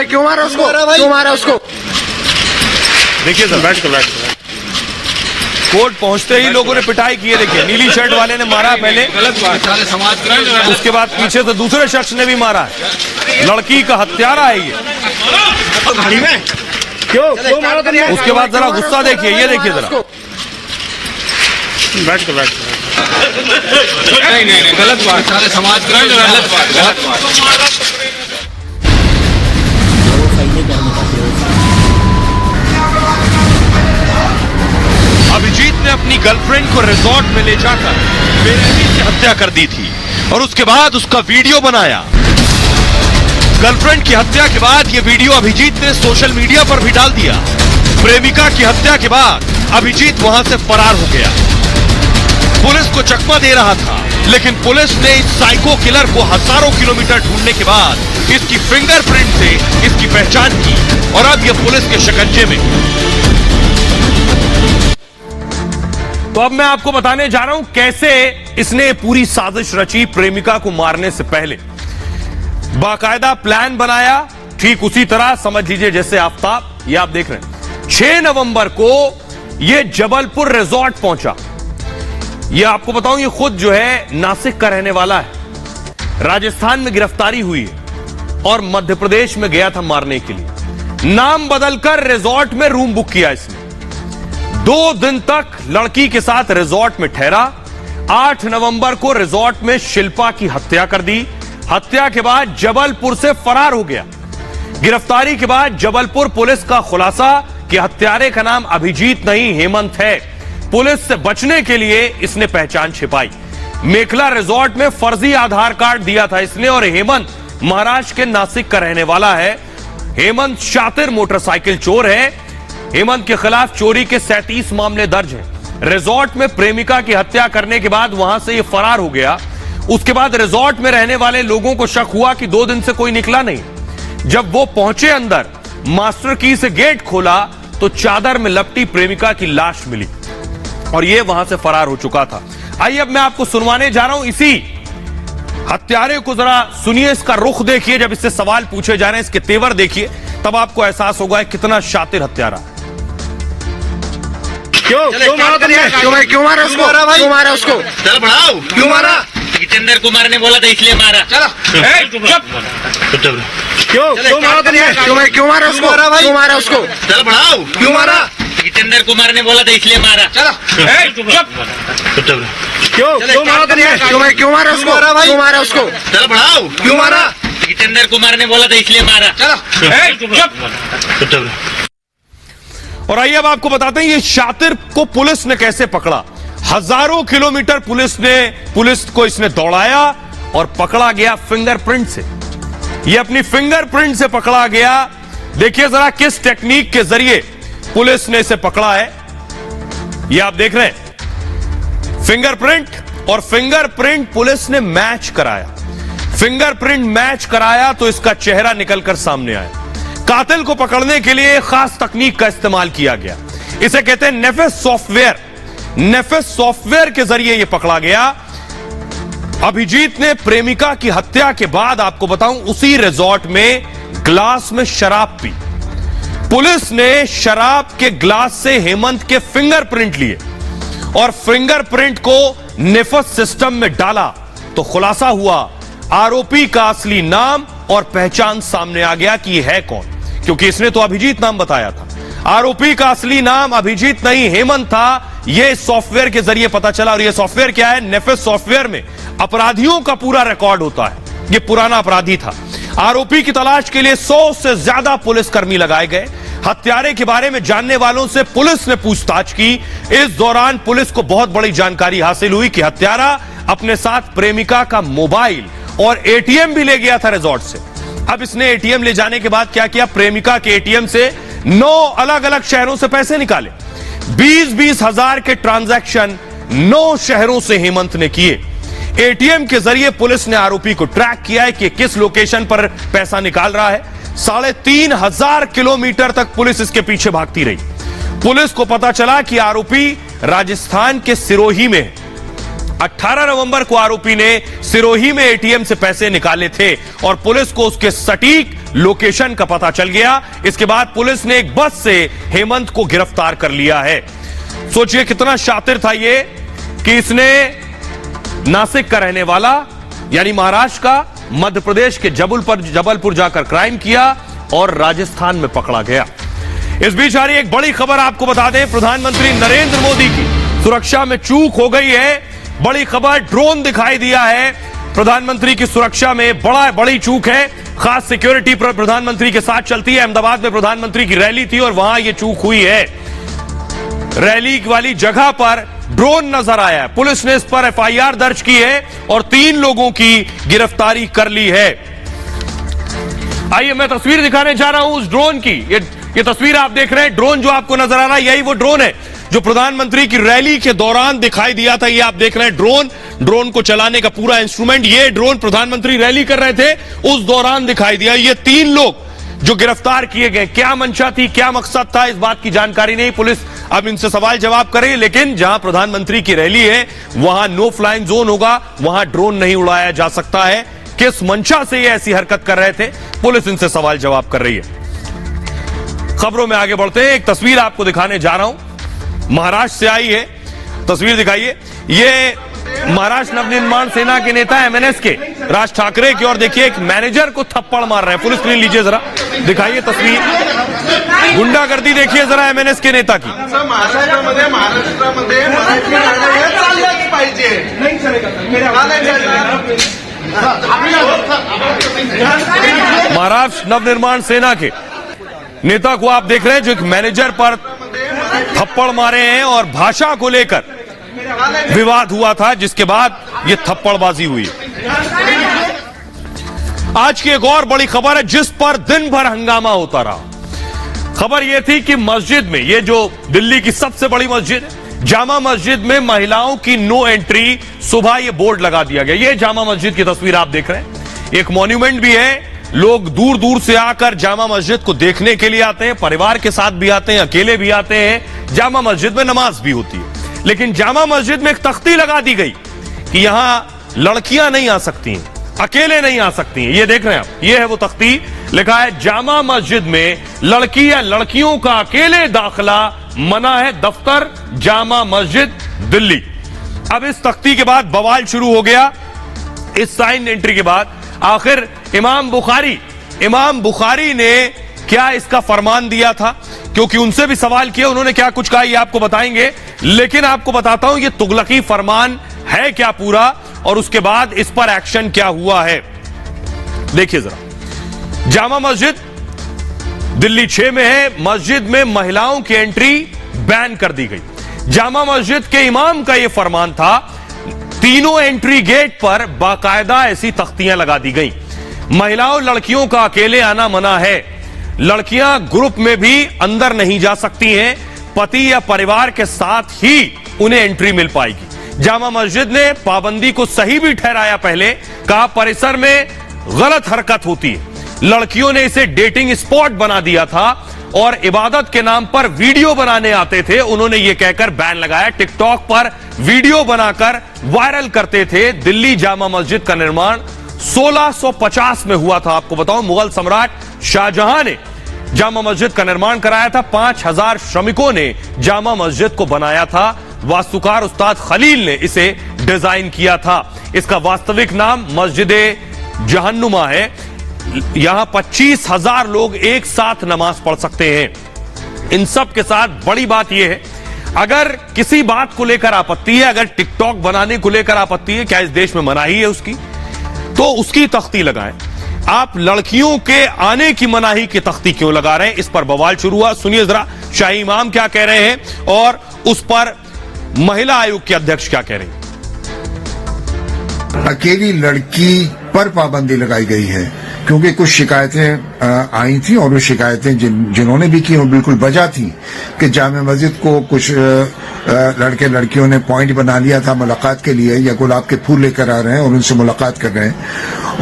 क्यों मारा उसको? देखिए सर, बैठ कर कोर्ट पहुंचते ही लोगों ने पिटाई की है। देखिए नीली शर्ट वाले ने मारा पहले, उसके बाद पीछे से दूसरे शख्स ने भी मारा है। लड़की का हत्यारा है ये। क्यों मारा तुमने? उसके बाद जरा गुस्सा देखिए, ये देखिए जरा। बैठ कर नहीं गलत बात, सारे समाज गलत बात। अभिजीत ने अपनी गर्लफ्रेंड को रिजॉर्ट में ले जाकर बेरहमी से हत्या कर दी थी और उसके बाद उसका वीडियो बनाया। गर्लफ्रेंड की हत्या के बाद यह वीडियो अभिजीत ने सोशल मीडिया पर भी डाल दिया। प्रेमिका की हत्या के बाद अभिजीत वहां से फरार हो गया। पुलिस को चकमा दे रहा था, लेकिन पुलिस ने इस साइको किलर को हजारों किलोमीटर ढूंढने के बाद इसकी फिंगरप्रिंट से इसकी पहचान की और अब यह पुलिस के शिकंजे में। तो अब मैं आपको बताने जा रहा हूं कैसे इसने पूरी साजिश रची प्रेमिका को मारने से पहले। बाकायदा प्लान बनाया, ठीक उसी तरह समझ लीजिए जैसे आफ्ताब, ये आप देख रहे हैं 6 नवंबर को ये जबलपुर रिजॉर्ट पहुंचा। ये आपको बताऊं, ये खुद जो है नासिक का रहने वाला है। राजस्थान में गिरफ्तारी हुई है और मध्य प्रदेश में गया था मारने के लिए। नाम बदलकर रिजॉर्ट में रूम बुक किया इसने। 2 दिन तक लड़की के साथ रिजॉर्ट में ठहरा। 8 नवंबर को रिजॉर्ट में शिल्पा की हत्या कर दी। हत्या के बाद जबलपुर से फरार हो गया। गिरफ्तारी के बाद जबलपुर पुलिस का खुलासा कि हत्यारे का नाम अभिजीत नहीं हेमंत है। पुलिस से बचने के लिए इसने पहचान छिपाई। मेखला रिजॉर्ट में फर्जी आधार कार्ड दिया था इसने और हेमंत महाराष्ट्र के नासिक का रहने वाला है। हेमंत शातिर मोटरसाइकिल चोर है। हेमंत के खिलाफ चोरी के 37 मामले दर्ज हैं। रिजॉर्ट में प्रेमिका की हत्या करने के बाद वहां से यह फरार हो गया। उसके बाद रिजॉर्ट में रहने वाले लोगों को शक हुआ कि 2 दिन से कोई निकला नहीं। जब वो पहुंचे अंदर, मास्टर की से गेट खोला तो चादर में लपटी प्रेमिका की लाश मिली और ये वहां से फरार हो चुका था। आइए अब मैं आपको सुनवाने जा रहा हूं इसी हत्यारे को, जरा सुनिए, इसका रुख देखिए, जब इससे सवाल पूछे जा रहे हैं, इसके तेवर देखिए, तब आपको एहसास होगा कितना शातिर हत्यारा। क्यों मारा उसको? चल बढ़ाओ। क्यों मारा? जितेंद्र कुमार ने बोला था इसलिए मारा। चलो क्यों मारा उसको? चल बढ़ाओ। क्यों मारा? जितेंद्र कुमार ने बोला था इसलिए मारा। चलो क्यों मारा उसको? चल बढ़ाओ। क्यों मारा? जितेंद्र कुमार ने बोला था इसलिए मारा। चलो और आइए अब आपको बताते हैं ये शातिर को पुलिस ने कैसे पकड़ा। हजारों किलोमीटर पुलिस को इसने दौड़ाया और पकड़ा गया फिंगरप्रिंट से। ये अपनी फिंगरप्रिंट से पकड़ा गया। देखिए जरा किस टेक्निक के जरिए पुलिस ने इसे पकड़ा है। ये आप देख रहे हैं फिंगरप्रिंट, और फिंगरप्रिंट पुलिस ने मैच कराया। फिंगरप्रिंट मैच कराया तो इसका चेहरा निकलकर सामने आया। कातिल को पकड़ने के लिए खास तकनीक का इस्तेमाल किया गया। इसे कहते हैं नेफेस सॉफ्टवेयर। नेफेस सॉफ्टवेयर के जरिए यह पकड़ा गया। अभिजीत ने प्रेमिका की हत्या के बाद, आपको बताऊं, उसी रिजॉर्ट में ग्लास में शराब पी। पुलिस ने शराब के ग्लास से हेमंत के फिंगरप्रिंट लिए और फिंगरप्रिंट को नेफेस सिस्टम में डाला तो खुलासा हुआ, आरोपी का असली नाम और पहचान सामने आ गया कि यह है कौन, क्योंकि इसने तो अभिजीत नाम बताया था। आरोपी का असली नाम अभिजीत नहीं हेमंत था। यह सॉफ्टवेयर के जरिए पता चला। और यह सॉफ्टवेयर क्या है? नेफेस सॉफ्टवेयर में अपराधियों का पूरा रिकॉर्ड होता है। यह पुराना अपराधी था। आरोपी की तलाश के लिए 100 से ज्यादा पुलिसकर्मी लगाए गए। हत्यारे के बारे में जानने वालों से पुलिस ने पूछताछ की। इस दौरान पुलिस को बहुत बड़ी जानकारी हासिल हुई कि हत्यारा अपने साथ प्रेमिका का मोबाइल और एटीएम भी ले गया था रिजॉर्ट से। अब इसने एटीएम ले जाने के बाद क्या किया? प्रेमिका के एटीएम से 9 अलग अलग शहरों से पैसे निकाले। 20-20 हजार के ट्रांजैक्शन 9 शहरों से हेमंत ने किए। एटीएम के जरिए पुलिस ने आरोपी को ट्रैक किया है कि किस लोकेशन पर पैसा निकाल रहा है। 3,500 किलोमीटर तक पुलिस इसके पीछे भागती रही। पुलिस को पता चला कि आरोपी राजस्थान के सिरोही में है। 18 नवंबर को आरोपी ने सिरोही में एटीएम से पैसे निकाले थे और पुलिस को उसके सटीक लोकेशन का पता चल गया। इसके बाद पुलिस ने एक बस से हेमंत को गिरफ्तार कर लिया है। सोचिए कितना शातिर था ये कि इसने नासिक का रहने वाला, यानी महाराष्ट्र का, मध्य प्रदेश के जबलपुर जाकर क्राइम किया और राजस्थान में पकड़ा गया। इस बीच आ रही एक बड़ी खबर आपको बता दें, प्रधानमंत्री नरेंद्र मोदी की सुरक्षा में चूक हो गई है। बड़ी खबर, ड्रोन दिखाई दिया है। प्रधानमंत्री की सुरक्षा में बड़ी चूक है। खास सिक्योरिटी पर प्रधानमंत्री के साथ चलती है। अहमदाबाद में प्रधानमंत्री की रैली थी और वहां यह चूक हुई है। रैली वाली जगह पर ड्रोन नजर आया है। पुलिस ने इस पर एफआईआर दर्ज की है और 3 लोगों की गिरफ्तारी कर ली है। आइए मैं तस्वीर दिखाने जा रहा हूं उस ड्रोन की। ये तस्वीर आप देख रहे हैं, ड्रोन जो आपको नजर आ रहा है, यही वो ड्रोन है जो प्रधानमंत्री की रैली के दौरान दिखाई दिया था। ये आप देख रहे हैं ड्रोन को चलाने का पूरा इंस्ट्रूमेंट। ये ड्रोन प्रधानमंत्री रैली कर रहे थे उस दौरान दिखाई दिया। ये 3 लोग जो गिरफ्तार किए गए, क्या मंशा थी, क्या मकसद था, इस बात की जानकारी नहीं। पुलिस अब इनसे सवाल जवाब करेगी, लेकिन जहां प्रधानमंत्री की रैली है वहां नो फ्लाइंग जोन होगा, वहां ड्रोन नहीं उड़ाया जा सकता है। किस मंशा से ये ऐसी हरकत कर रहे थे, पुलिस इनसे सवाल जवाब कर रही है। खबरों में आगे बढ़ते हैं। एक तस्वीर आपको दिखाने जा रहा हूं, महाराष्ट्र से आई है। तस्वीर दिखाइए। ये महाराष्ट्र नवनिर्माण सेना के नेता एमएनएस के राज ठाकरे की, और देखिए एक मैनेजर को थप्पड़ मार रहे हैं। पुलिस स्क्रीन लीजिए जरा, दिखाइए तस्वीर। गुंडागर्दी देखिए जरा एमएनएस के नेता की। महाराष्ट्र नवनिर्माण सेना के नेता को आप देख रहे हैं जो एक मैनेजर पर थप्पड़ मारे हैं और भाषा को लेकर विवाद हुआ था, जिसके बाद यह थप्पड़बाजी हुई। आज की एक और बड़ी खबर है जिस पर दिन भर हंगामा होता रहा। खबर यह थी कि मस्जिद में, ये जो दिल्ली की सबसे बड़ी मस्जिद है, जामा मस्जिद में महिलाओं की नो एंट्री, सुबह यह बोर्ड लगा दिया गया। यह जामा मस्जिद की तस्वीर आप देख रहे हैं। एक मॉन्यूमेंट भी है लोग दूर दूर से आकर जामा मस्जिद को देखने के लिए आते हैं, परिवार के साथ भी आते हैं, अकेले भी आते हैं। जामा मस्जिद में नमाज भी होती है, लेकिन जामा मस्जिद में एक तख्ती लगा दी गई कि यहां लड़कियां नहीं आ सकती हैं, अकेले नहीं आ सकती हैं। ये देख रहे हैं आप, ये है वो तख्ती, लिखा है जामा मस्जिद में लड़की या लड़कियों का अकेले दाखिला मना है, दफ्तर जामा मस्जिद दिल्ली। अब इस तख्ती के बाद बवाल शुरू हो गया। इस साइन एंट्री के बाद आखिर इमाम बुखारी ने क्या इसका फरमान दिया था, क्योंकि उनसे भी सवाल किया, उन्होंने क्या कुछ कहा ये आपको बताएंगे। लेकिन आपको बताता हूं ये तुगलकी फरमान है क्या पूरा, और उसके बाद इस पर एक्शन क्या हुआ है। देखिए जरा, जामा मस्जिद दिल्ली 6 में है। मस्जिद में महिलाओं की एंट्री बैन कर दी गई। जामा मस्जिद के इमाम का यह फरमान था, तीनों एंट्री गेट पर बाकायदा ऐसी तख्तियां लगा दी गई, महिलाओं लड़कियों का अकेले आना मना है, लड़कियां ग्रुप में भी अंदर नहीं जा सकती हैं, पति या परिवार के साथ ही उन्हें एंट्री मिल पाएगी। जामा मस्जिद ने पाबंदी को सही भी ठहराया, पहले कहा परिसर में गलत हरकत होती है, लड़कियों ने इसे डेटिंग स्पॉट बना दिया था और इबादत के नाम पर वीडियो बनाने आते थे, उन्होंने यह कहकर बैन लगाया। टिकटॉक पर वीडियो बनाकर वायरल करते थे। दिल्ली जामा मस्जिद का निर्माण 1650 में हुआ था। आपको बताऊं, मुगल सम्राट शाहजहां ने जामा मस्जिद का निर्माण कराया था। 5000 श्रमिकों ने जामा मस्जिद को बनाया था। वास्तुकार उस्ताद खलील ने इसे डिजाइन किया था। इसका वास्तविक नाम मस्जिद जहन्नुमा है। यहां 25,000 लोग एक साथ नमाज पढ़ सकते हैं। इन सब के साथ बड़ी बात यह है, अगर किसी बात को लेकर आपत्ति है, अगर टिकटॉक बनाने को लेकर आपत्ति है, क्या इस देश में मनाही है उसकी, तो उसकी तख्ती लगाएं। आप लड़कियों के आने की मनाही की तख्ती क्यों लगा रहे हैं, इस पर बवाल शुरू हुआ। सुनिए जरा शाही इमाम क्या कह रहे हैं और उस पर महिला आयोग के अध्यक्ष क्या कह रहे हैं। अकेली लड़की पर पाबंदी लगाई गई है, क्योंकि कुछ शिकायतें आई थी और वो शिकायतें जिन्होंने भी की वो बिल्कुल वजह थी कि जामे मस्जिद को कुछ लड़के लड़कियों ने पॉइंट बना लिया था मुलाकात के लिए, या गुलाब के फूल लेकर आ रहे हैं और उनसे मुलाकात कर रहे हैं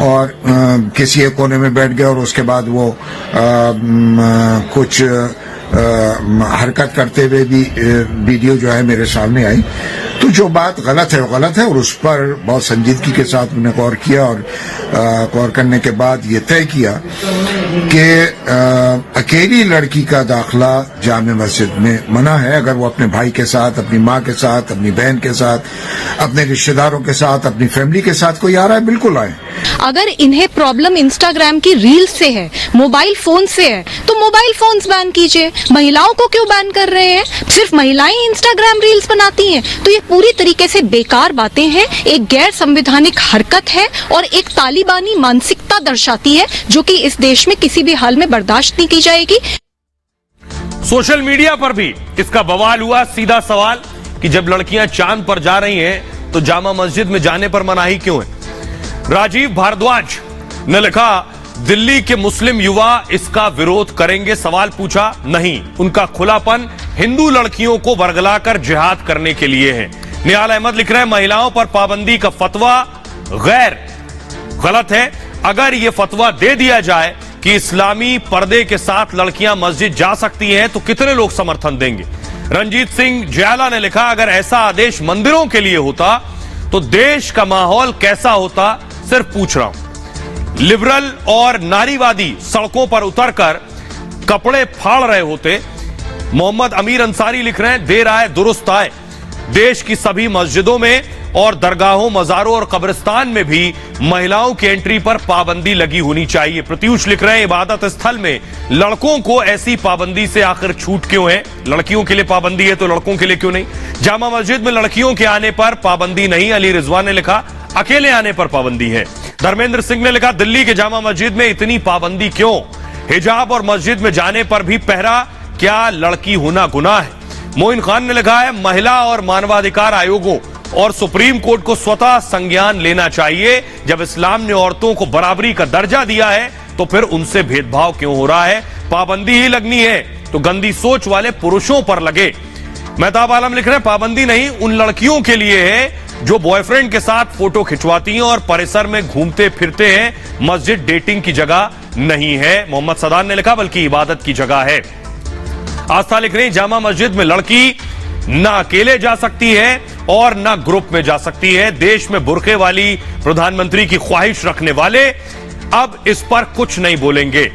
और किसी एक कोने में बैठ गए और उसके बाद वो कुछ हरकत करते हुए भी वीडियो जो है मेरे सामने आई। तो जो बात गलत है वो गलत है और उस पर बहुत संजीदगी के साथ मैंने गौर किया और गौर करने के बाद ये तय किया कि अकेली लड़की का दाखिला जामे मस्जिद में मना है। अगर वो अपने भाई के साथ, अपनी माँ के साथ, अपनी बहन के साथ, अपने रिश्तेदारों के साथ, अपनी फैमिली के साथ कोई आ रहा है, बिल्कुल आए। अगर इन्हें प्रॉब्लम इंस्टाग्राम की रील से है, मोबाइल फोन से है, तो मोबाइल फोन्स बैन कीजिए। महिलाओं को क्यों बैन कर रहे हैं? सिर्फ महिलाएं इंस्टाग्राम रील्स बनाती हैं, तो ये पूरी तरीके से बेकार बातें हैं, एक गैर संवैधानिक हरकत है और एक तालिबानी मानसिकता दर्शाती है, जो कि इस देश में किसी भी हाल में बर्दाश्त नहीं की जाएगी। सोशल मीडिया पर भी इसका बवाल हुआ। सीधा सवाल कि जब लड़कियां चांद पर जा रही हैं तो जामा मस्जिद में जाने पर मनाही क्यों है। राजीव भारद्वाज ने लिखा, दिल्ली के मुस्लिम युवा इसका विरोध करेंगे। सवाल पूछा, नहीं, उनका खुलापन हिंदू लड़कियों को बरगलाकर जिहाद करने के लिए है। निहाल अहमद लिख रहे हैं, महिलाओं पर पाबंदी का फतवा गलत है। अगर यह फतवा दे दिया जाए कि इस्लामी पर्दे के साथ लड़कियां मस्जिद जा सकती हैं तो कितने लोग समर्थन देंगे। रंजीत सिंह जयाला ने लिखा, अगर ऐसा आदेश मंदिरों के लिए होता तो देश का माहौल कैसा होता, सिर्फ पूछ रहा हूं। लिबरल और नारीवादी सड़कों पर उतरकर कपड़े फाड़ रहे होते। मोहम्मद अमीर अंसारी लिख रहे हैं, देर आए दुरुस्त आए। देश की सभी मस्जिदों में और दरगाहों, मज़ारों और कब्रिस्तान में भी महिलाओं की एंट्री पर पाबंदी लगी होनी चाहिए। प्रत्यूष लिख रहे हैं, इबादत स्थल में लड़कों को ऐसी पाबंदी से आखिर छूट क्यों है? लड़कियों के लिए पाबंदी है तो लड़कों के लिए क्यों नहीं? जामा मस्जिद में लड़कियों के आने पर पाबंदी नहीं। अली रिजवान ने लिखा, अकेले आने पर पाबंदी है। धर्मेंद्र सिंह ने लिखा, दिल्ली के जामा मस्जिद में इतनी पाबंदी क्यों? हिजाब और मस्जिद में जाने पर भी पहरा, क्या लड़की होना गुनाह है? मोइन खान ने लिखा है, महिला और मानवाधिकार आयोगों और सुप्रीम कोर्ट को स्वतः संज्ञान लेना चाहिए। जब इस्लाम ने औरतों को बराबरी का दर्जा दिया है तो फिर उनसे भेदभाव क्यों हो रहा है? पाबंदी ही लगनी है तो गंदी सोच वाले पुरुषों पर लगे। मेहताब आलम लिख रहे हैं, पाबंदी नहीं, उन लड़कियों के लिए है जो बॉयफ्रेंड के साथ फोटो खिंचवाती हैं और परिसर में घूमते फिरते हैं। मस्जिद डेटिंग की जगह नहीं है, मोहम्मद सदान ने लिखा, बल्कि इबादत की जगह है। आस्था लिख रही, जामा मस्जिद में लड़की ना अकेले जा सकती है और ना ग्रुप में जा सकती है। देश में बुर्के वाली प्रधानमंत्री की ख्वाहिश रखने वाले अब इस पर कुछ नहीं बोलेंगे।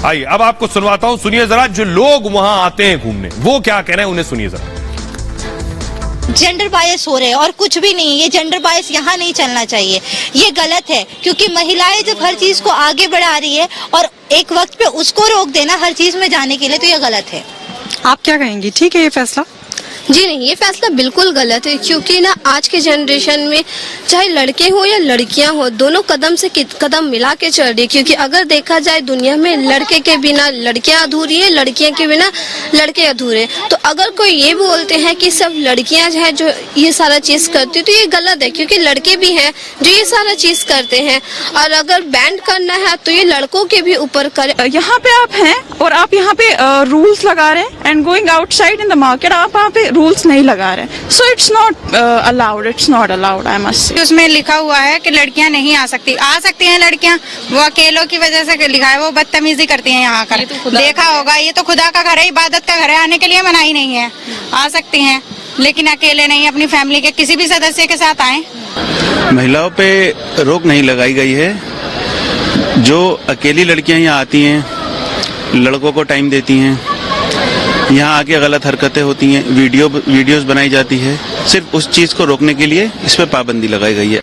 आइए अब आपको सुनवाता हूं, सुनिए जरा, जो लोग वहां आते हैं घूमने वो क्या कह रहे हैं, उन्हें सुनिए जरा। जेंडर बायस हो रहे हैं और कुछ भी नहीं, ये जेंडर बायस यहाँ नहीं चलना चाहिए, ये गलत है। क्योंकि महिलाएं जब हर चीज को आगे बढ़ा रही है और एक वक्त पे उसको रोक देना हर चीज में जाने के लिए, तो ये गलत है। आप क्या कहेंगी, ठीक है ये फैसला? जी नहीं, ये फैसला बिल्कुल गलत है। क्योंकि ना आज के जनरेशन में चाहे लड़के हो या लड़कियां हो, दोनों कदम से कदम मिला के चल रही है। क्योंकि अगर देखा जाए दुनिया में लड़के के बिना लड़कियां अधूरी है, लड़कियां के बिना लड़के अधूरे। तो अगर कोई ये बोलते हैं कि सब लड़कियां जो है जो ये सारा चीज करती है, तो ये गलत है। क्योंकि लड़के भी हैं जो ये सारा चीज करते हैं, और अगर बैंड करना है तो ये लड़कों के भी ऊपर करे। यहाँ पे आप हैं और आप यहाँ पे रूल्स लगा रहे हैं and going outside in the market आप वहाँ पे रूल्स नहीं लगा रहे, so it's not allowed, it's not allowed, I must say. उसमें लिखा हुआ है कि लड़कियां नहीं आ सकती हैं लड़कियां, वो अकेलों की वजह से लिखा है, वो बदतमीजी करती हैं यहाँ कर। देखा होगा, ये तो खुदा का घर है, इबादत का घर है, आने के लिए मनाही नहीं है, आ सकती हैं लेकिन अकेले नहीं, अपनी फैमिली के किसी भी सदस्य के साथ आए। महिलाओं पे रोक नहीं लगाई गई है। जो अकेली लड़कियां यहाँ आती हैं, लड़कों को टाइम देती हैं, यहाँ आके गलत हरकतें होती हैं, वीडियोस बनाई जाती है, सिर्फ उस चीज को रोकने के लिए इस पे पाबंदी लगाई गई है।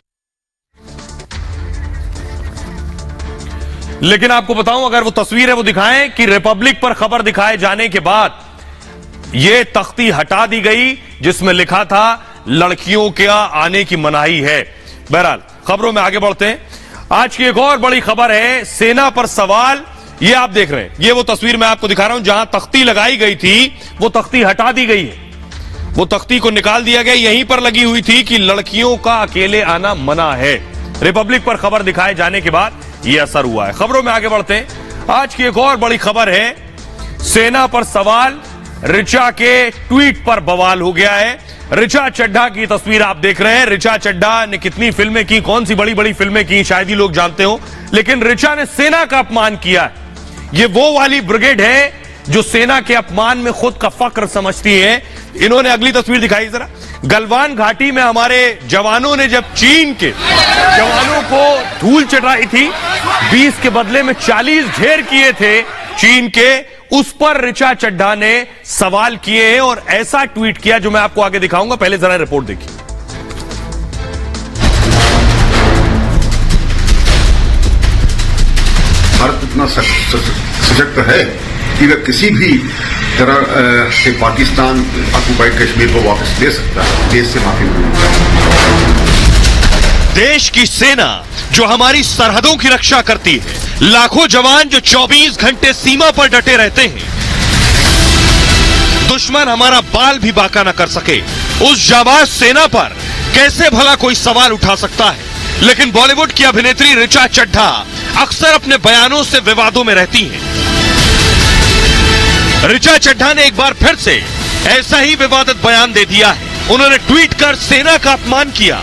लेकिन आपको बताऊं, अगर वो तस्वीर है वो दिखाएं कि रिपब्लिक पर खबर दिखाए जाने के बाद ये तख्ती हटा दी गई जिसमें लिखा था लड़कियों के आने की मनाही है। बहरहाल खबरों में आगे बढ़ते हैं। आज की एक और बड़ी खबर है, सेना पर सवाल। ये आप देख रहे हैं, ये वो तस्वीर मैं आपको दिखा रहा हूं जहां तख्ती लगाई गई थी, वो तख्ती हटा दी गई है, वो तख्ती को निकाल दिया गया। यहीं पर लगी हुई थी कि लड़कियों का अकेले आना मना है। रिपब्लिक पर खबर दिखाए जाने के बाद यह असर हुआ है। खबरों में आगे बढ़ते हैं। आज की एक और बड़ी खबर है, सेना पर सवाल, ऋचा के ट्वीट पर बवाल हो गया है। ऋचा चड्ढा की तस्वीर आप देख रहे हैं। ऋचा चड्ढा ने कितनी फिल्में की, कौन सी बड़ी बड़ी फिल्में की शायद ही लोग जानते हो, लेकिन ऋचा ने सेना का अपमान किया है। ये वो वाली ब्रिगेड है जो सेना के अपमान में खुद का फक्र समझती है। इन्होंने अगली तस्वीर दिखाई जरा। गलवान घाटी में हमारे जवानों ने जब चीन के जवानों को धूल चटाई थी, 20 के बदले में 40 ढेर किए थे चीन के, उस पर ऋचा चड्ढा ने सवाल किए हैं और ऐसा ट्वीट किया जो मैं आपको आगे दिखाऊंगा। पहले जरा रिपोर्ट देखिए। भारत इतना सशक्त है कि वह किसी भी तरह से पाकिस्तान ऑक्युपाइड कश्मीर को वापस ले सकता है, देश से माफी मांगता है। देश की सेना जो हमारी सरहदों की रक्षा करती है, लाखों जवान जो 24 घंटे सीमा पर डटे रहते हैं, दुश्मन हमारा बाल भी बांका न कर सके, उस जाबाज सेना पर कैसे भला कोई सवाल उठा सकता है। लेकिन बॉलीवुड की अभिनेत्री ऋचा चड्ढा अक्सर अपने बयानों से विवादों में रहती हैं। ऋचा चड्ढा ने एक बार फिर से ऐसा ही विवादित बयान दे दिया है। उन्होंने ट्वीट कर सेना का अपमान किया।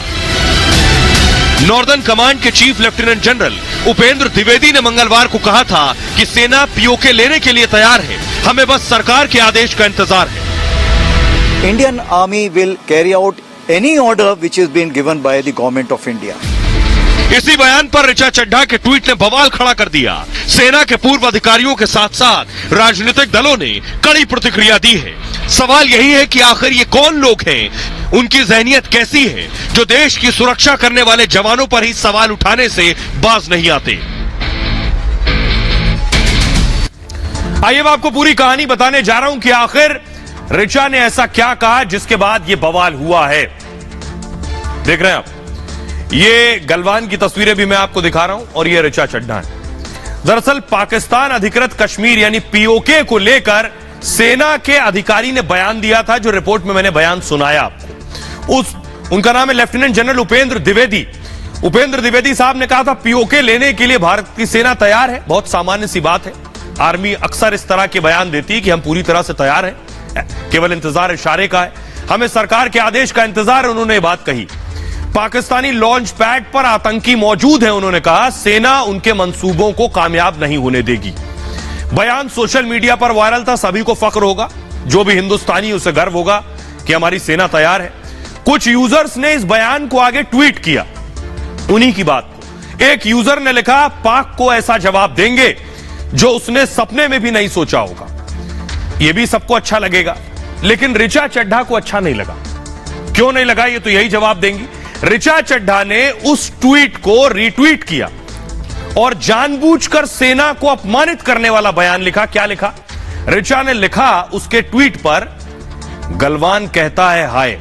नॉर्दर्न कमांड के chief lieutenant general Upendra Dwivedi ने मंगलवार को कहा था कि सेना पीओके लेने के लिए तैयार है, हमें बस सरकार के आदेश का इंतजार है। Indian army will carry out any order which is been given by the government of India. इसी बयान पर ऋचा चड्ढा के ट्वीट ने बवाल खड़ा कर दिया। सेना के पूर्व अधिकारियों के साथ साथ राजनीतिक दलों ने कड़ी प्रतिक्रिया दी है। सवाल यही है कि आखिर ये कौन लोग हैं, उनकी जहनियत कैसी है जो देश की सुरक्षा करने वाले जवानों पर ही सवाल उठाने से बाज नहीं आते। आइए मैं आपको पूरी कहानी बताने जा रहा हूं कि आखिर ऋचा ने ऐसा क्या कहा जिसके बाद ये बवाल हुआ है। देख रहे हैं आप, ये गलवान की तस्वीरें भी मैं आपको दिखा रहा हूं और ये ऋचा चड्ढा है। दरअसल पाकिस्तान अधिकृत कश्मीर यानी पीओके को लेकर सेना के अधिकारी ने बयान दिया था, जो रिपोर्ट में मैंने बयान सुनाया आपको। उनका नाम है लेफ्टिनेंट जनरल उपेंद्र द्विवेदी। उपेंद्र द्विवेदी साहब ने कहा था पीओके लेने के लिए भारत की सेना तैयार है। बहुत सामान्य सी बात है, आर्मी अक्सर इस तरह के बयान देती है कि हम पूरी तरह से तैयार हैं, केवल इंतजार इशारे का है, हमें सरकार के आदेश का इंतजार है। उन्होंने ये बात कही। पाकिस्तानी लॉन्च पैड पर आतंकी मौजूद हैं, उन्होंने कहा। सेना उनके मंसूबों को कामयाब नहीं होने देगी। बयान सोशल मीडिया पर वायरल था। सभी को फख्र होगा, जो भी हिंदुस्तानी उसे गर्व होगा कि हमारी सेना तैयार है। कुछ यूजर्स ने इस बयान को आगे ट्वीट किया, उन्हीं की बात को। एक यूजर ने लिखा, पाक को ऐसा जवाब देंगे जो उसने सपने में भी नहीं सोचा होगा। यह भी सबको अच्छा लगेगा, लेकिन ऋचा चड्ढा को अच्छा नहीं लगा। क्यों नहीं लगा, ये तो यही जवाब देंगी। ऋचा चड्ढा ने उस ट्वीट को रीट्वीट किया और जानबूझकर सेना को अपमानित करने वाला बयान लिखा। क्या लिखा? ऋचा ने लिखा उसके ट्वीट पर, गलवान कहता है हाय,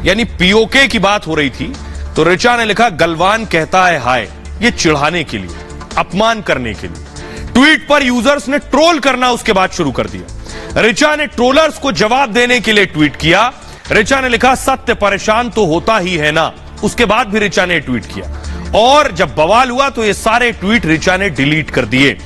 यानी पीओके की बात हो रही थी, तो ऋचा ने लिखा गलवान कहता है हाय, ये चिढ़ाने के लिए, अपमान करने के लिए। ट्वीट पर यूजर्स ने ट्रोल करना उसके बाद शुरू कर दिया। ऋचा ने ट्रोलर्स को जवाब देने के लिए ट्वीट किया। ऋचा ने लिखा, सत्य परेशान तो होता ही है ना। उसके बाद भी ऋचा ने ट्वीट किया और जब बवाल हुआ तो ये सारे ट्वीट ऋचा ने डिलीट कर दिए।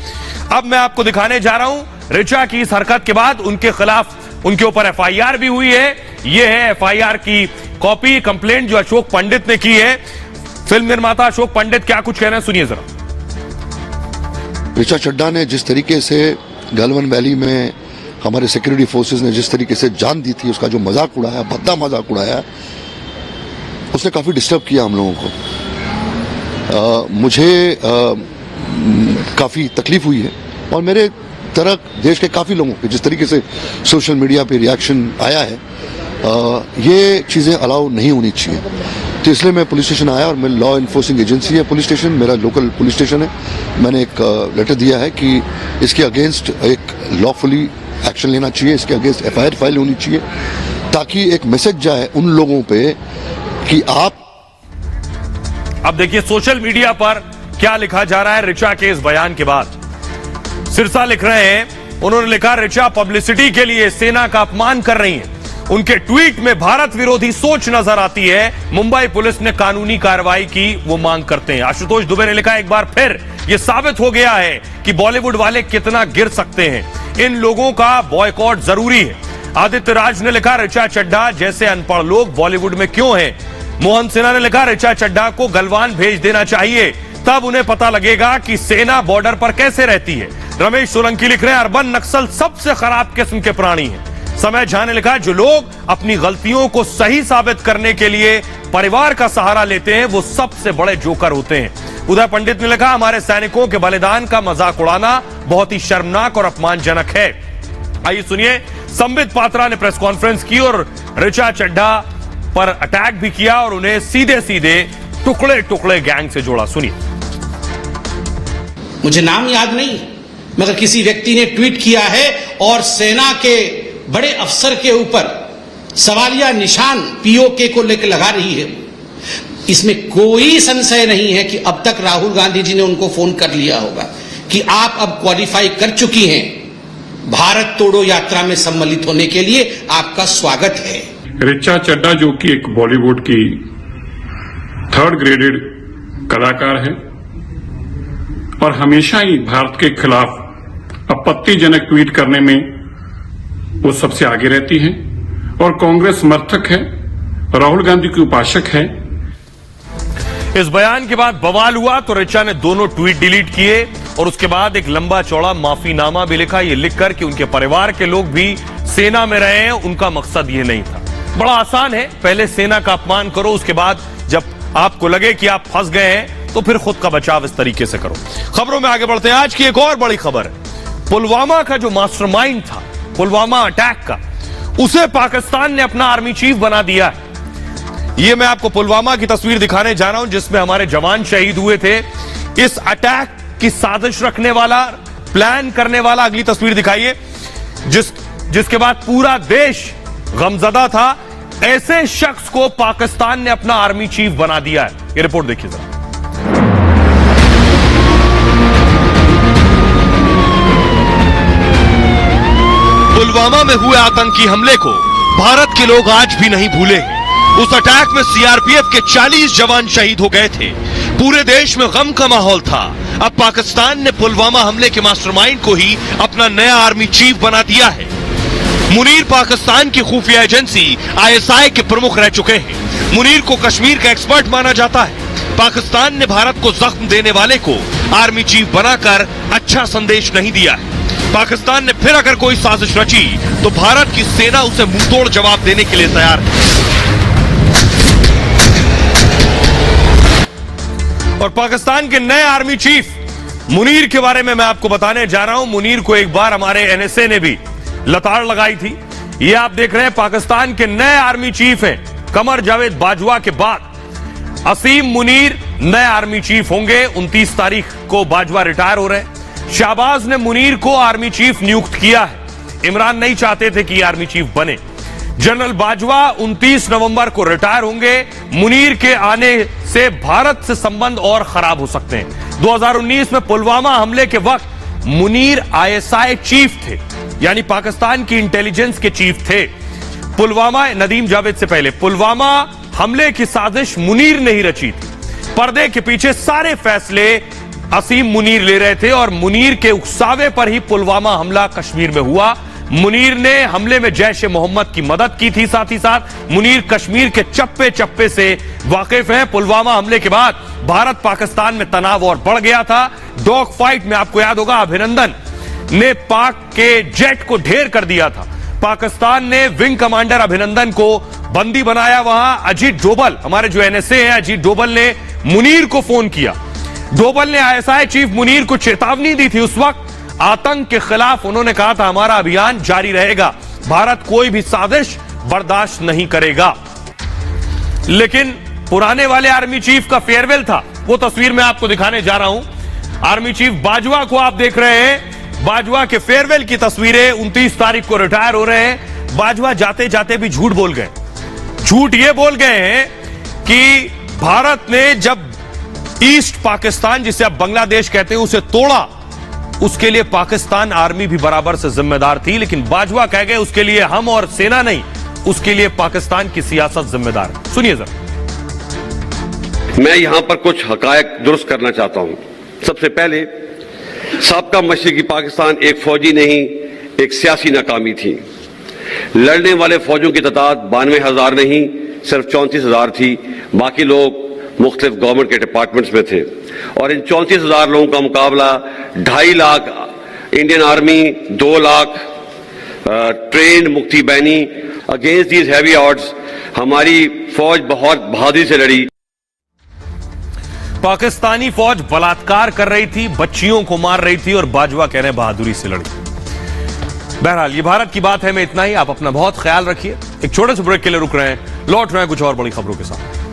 अब मैं आपको दिखाने जा रहा हूं ऋचा की इस हरकत के बाद उनके खिलाफ, उनके ऊपर एफआईआर भी हुई है। यह है एफआईआर की कॉपी, कंप्लेंट जो अशोक पंडित ने की है। फिल्म निर्माता अशोक पंडित क्या कुछ कह रहे हैं, सुनिए जरा। ऋचा चड्ढा ने जिस तरीके से गलवान वैली में हमारे सिक्योरिटी फोर्सेस ने जिस तरीके से जान दी थी, उसका जो मजाक उड़ाया, भद्दा मजाक उड़ाया, उसने काफी डिस्टर्ब किया हम लोगों को। मुझे काफी तकलीफ हुई है और मेरे तरह देश के काफी लोगों के जिस तरीके से सोशल मीडिया पे रिएक्शन आया है, ये चीजें अलाउ नहीं होनी चाहिए। तो इसलिए मैं पुलिस स्टेशन आया और मैं लॉ इन्फोर्सिंग एजेंसी है पुलिस स्टेशन, मेरा लोकल पुलिस स्टेशन है। मैंने एक लेटर दिया है कि इसके अगेंस्ट एक लॉफुली एक्शन लेना चाहिए, इसके अगेंस्ट एफआईआर फाइल होनी चाहिए, ताकि एक मैसेज जाए उन लोगों पे कि आप। अब देखिए सोशल मीडिया पर क्या लिखा जा रहा है ऋचा के इस बयान के बाद। सिरसा लिख रहे हैं, उन्होंने लिखा, ऋचा पब्लिसिटी के लिए सेना का अपमान कर रही हैं। उनके ट्वीट में भारत विरोधी सोच नजर आती है। मुंबई पुलिस ने कानूनी कार्रवाई की वो मांग करते हैं। आशुतोष दुबे ने लिखा, एक बार फिर ये साबित हो गया है कि बॉलीवुड वाले कितना गिर सकते हैं। इन लोगों का बॉयकॉट जरूरी है। आदित्य राज ने लिखा, ऋचा चड्ढा जैसे अनपढ़ लोग बॉलीवुड में क्यों हैं। मोहन सिन्हा ने लिखा, ऋचा चड्ढा को गलवान भेज देना चाहिए, तब उन्हें पता लगेगा कि सेना बॉर्डर पर कैसे रहती है। रमेश सोलंकी लिख रहे हैं, अर्बन नक्सल सबसे खराब किस्म के प्राणी हैं। समय झा ने लिखा, जो लोग अपनी गलतियों को सही साबित करने के लिए परिवार का सहारा लेते हैं वो सबसे बड़े जोकर होते हैं। उदय पंडित ने लिखा, हमारे सैनिकों के बलिदान का मजाक उड़ाना बहुत ही शर्मनाक और अपमानजनक है। आइए सुनिए, संबित पात्रा ने प्रेस कॉन्फ्रेंस की और ऋचा चड्ढा पर अटैक भी किया और उन्हें सीधे सीधे टुकड़े टुकड़े गैंग से जोड़ा। सुनिए। मुझे नाम याद नहीं, मगर किसी व्यक्ति ने ट्वीट किया है और सेना के बड़े अफसर के ऊपर सवालिया निशान पीओके को लेकर लगा रही है। इसमें कोई संशय नहीं है कि अब तक राहुल गांधी जी ने उनको फोन कर लिया होगा कि आप अब क्वालिफाई कर चुकी हैं, भारत तोड़ो यात्रा में सम्मिलित होने के लिए आपका स्वागत है। ऋचा चड्ढा जो कि एक बॉलीवुड की 3rd ग्रेडेड कलाकार है और हमेशा ही भारत के खिलाफ आपत्तिजनक ट्वीट करने में वो सबसे आगे रहती हैं और कांग्रेस समर्थक है, राहुल गांधी की उपासक है। इस बयान के बाद बवाल हुआ तो ऋचा ने दोनों ट्वीट डिलीट किए और उसके बाद एक लंबा चौड़ा माफीनामा भी लिखा, ये लिखकर कि उनके परिवार के लोग भी सेना में रहे हैं, उनका मकसद ये नहीं था। बड़ा आसान है, पहले सेना का अपमान करो, उसके बाद जब आपको लगे कि आप फंस गए हैं तो फिर खुद का बचाव इस तरीके से करो। खबरों में आगे बढ़ते हैं। आज की एक और बड़ी खबर है, पुलवामा का जो मास्टरमाइंड था पुलवामा अटैक का, उसे पाकिस्तान ने अपना आर्मी चीफ बना दिया है। यह मैं आपको पुलवामा की तस्वीर दिखाने जा रहा हूं जिसमें हमारे जवान शहीद हुए थे। इस अटैक की साजिश रखने वाला, प्लान करने वाला, अगली तस्वीर दिखाइए, जिसके बाद पूरा देश गमजदा था। ऐसे शख्स को पाकिस्तान ने अपना आर्मी चीफ बना दिया है। ये रिपोर्ट देखिए जरा। पुलवामा में हुए आतंकी हमले को भारत के लोग आज भी नहीं भूले हैं। उस अटैक में सीआरपीएफ के 40 जवान शहीद हो गए थे। पूरे देश में गम का माहौल था। अब पाकिस्तान ने पुलवामा हमले के मास्टरमाइंड को ही अपना नया आर्मी चीफ बना दिया है। मुनीर पाकिस्तान की खुफिया एजेंसी ISI के प्रमुख रह चुके हैं। मुनीर को कश्मीर का एक्सपर्ट माना जाता है। पाकिस्तान ने भारत को जख्म देने वाले को आर्मी चीफ बनाकर अच्छा संदेश नहीं दिया है। पाकिस्तान ने फिर अगर कोई साजिश रची तो भारत की सेना उसे मुंहतोड़ जवाब देने के लिए तैयार है। और पाकिस्तान के नए आर्मी चीफ मुनीर के बारे में मैं आपको बताने जा रहा हूं। मुनीर को एक बार हमारे NSA ने भी लताड़ लगाई थी। ये आप देख रहे हैं पाकिस्तान के नए आर्मी चीफ हैं। कमर जावेद बाजवा के बाद असीम मुनीर नए आर्मी चीफ होंगे। 29 तारीख को बाजवा रिटायर हो रहे हैं। शाहबाज ने मुनीर को आर्मी चीफ नियुक्त किया है। इमरान नहीं चाहते थे कि आर्मी चीफ बने। जनरल बाजवा 29 नवंबर को रिटायर होंगे। मुनीर के आने से भारत से संबंध और खराब हो सकते हैं। 2019 में पुलवामा हमले के वक्त मुनीर ISI चीफ थे, यानी पाकिस्तान की इंटेलिजेंस के चीफ थे। पुलवामा, नदीम जावेद से पहले पुलवामा हमले की साजिश मुनीर ने ही रची थी। पर्दे के पीछे सारे फैसले असीम मुनीर ले रहे थे और मुनीर के उकसावे पर ही पुलवामा हमला कश्मीर में हुआ। मुनीर ने हमले में जैश ए मोहम्मद की मदद की थी। साथ ही साथ मुनीर कश्मीर के चप्पे चप्पे से वाकिफ हैं। पुलवामा हमले के बाद भारत पाकिस्तान में तनाव और बढ़ गया था। डॉग फाइट में आपको याद होगा अभिनंदन ने पाक के जेट को ढेर कर दिया था। पाकिस्तान ने विंग कमांडर अभिनंदन को बंदी बनाया। वहां अजीत डोभाल, हमारे जो NSA हैं, अजीत डोभाल ने मुनीर को फोन किया। डोभाल ने ISI चीफ मुनीर को चेतावनी दी थी। उस वक्त आतंक के खिलाफ उन्होंने कहा था हमारा अभियान जारी रहेगा, भारत कोई भी साजिश बर्दाश्त नहीं करेगा। लेकिन पुराने वाले आर्मी चीफ का फेयरवेल था, वो तस्वीर मैं आपको दिखाने जा रहा हूं। आर्मी चीफ बाजवा को आप देख रहे हैं। बाजवा के फेयरवेल की तस्वीरें। 29 तारीख को रिटायर हो रहे हैं। बाजवा जाते जाते भी झूठ बोल गए। झूठ ये बोल गए हैं कि भारत ने जब ईस्ट पाकिस्तान, जिसे अब बांग्लादेश कहते हैं, उसे तोड़ा, उसके लिए पाकिस्तान आर्मी भी बराबर से जिम्मेदार थी। लेकिन बाजवा कह गए उसके लिए हम और सेना नहीं, उसके लिए पाकिस्तान की सियासत जिम्मेदार है। सुनिए जरा। मैं यहां पर कुछ हकायक दुरुस्त करना चाहता हूं। सबसे पहले, साबका मशरिकी पाकिस्तान एक फौजी नहीं, एक सियासी नाकामी थी। लड़ने वाले फौजों की तादाद 92,000 नहीं, सिर्फ 34,000 थी। बाकी लोग मुख्तलिफ गवर्नमेंट के डिपार्टमेंट्स में थे और इन 34,000 लोगों का मुकाबला 2.5 लाख इंडियन आर्मी, 2 लाख trained Mukti Bahini. Against these heavy odds हमारी फौज बहुत बहादुरी से लड़ी। पाकिस्तानी फौज बलात्कार कर रही थी, बच्चियों को मार रही थी और बाजवा कह रहे हैं बहादुरी से लड़ी। बहरहाल ये भारत की बात है में इतना ही। आप अपना बहुत ख्याल रखिए। एक छोटे से ब्रेक के लिए रुक रहे हैं, लौट रहे हैं कुछ और बड़ी खबरों के साथ।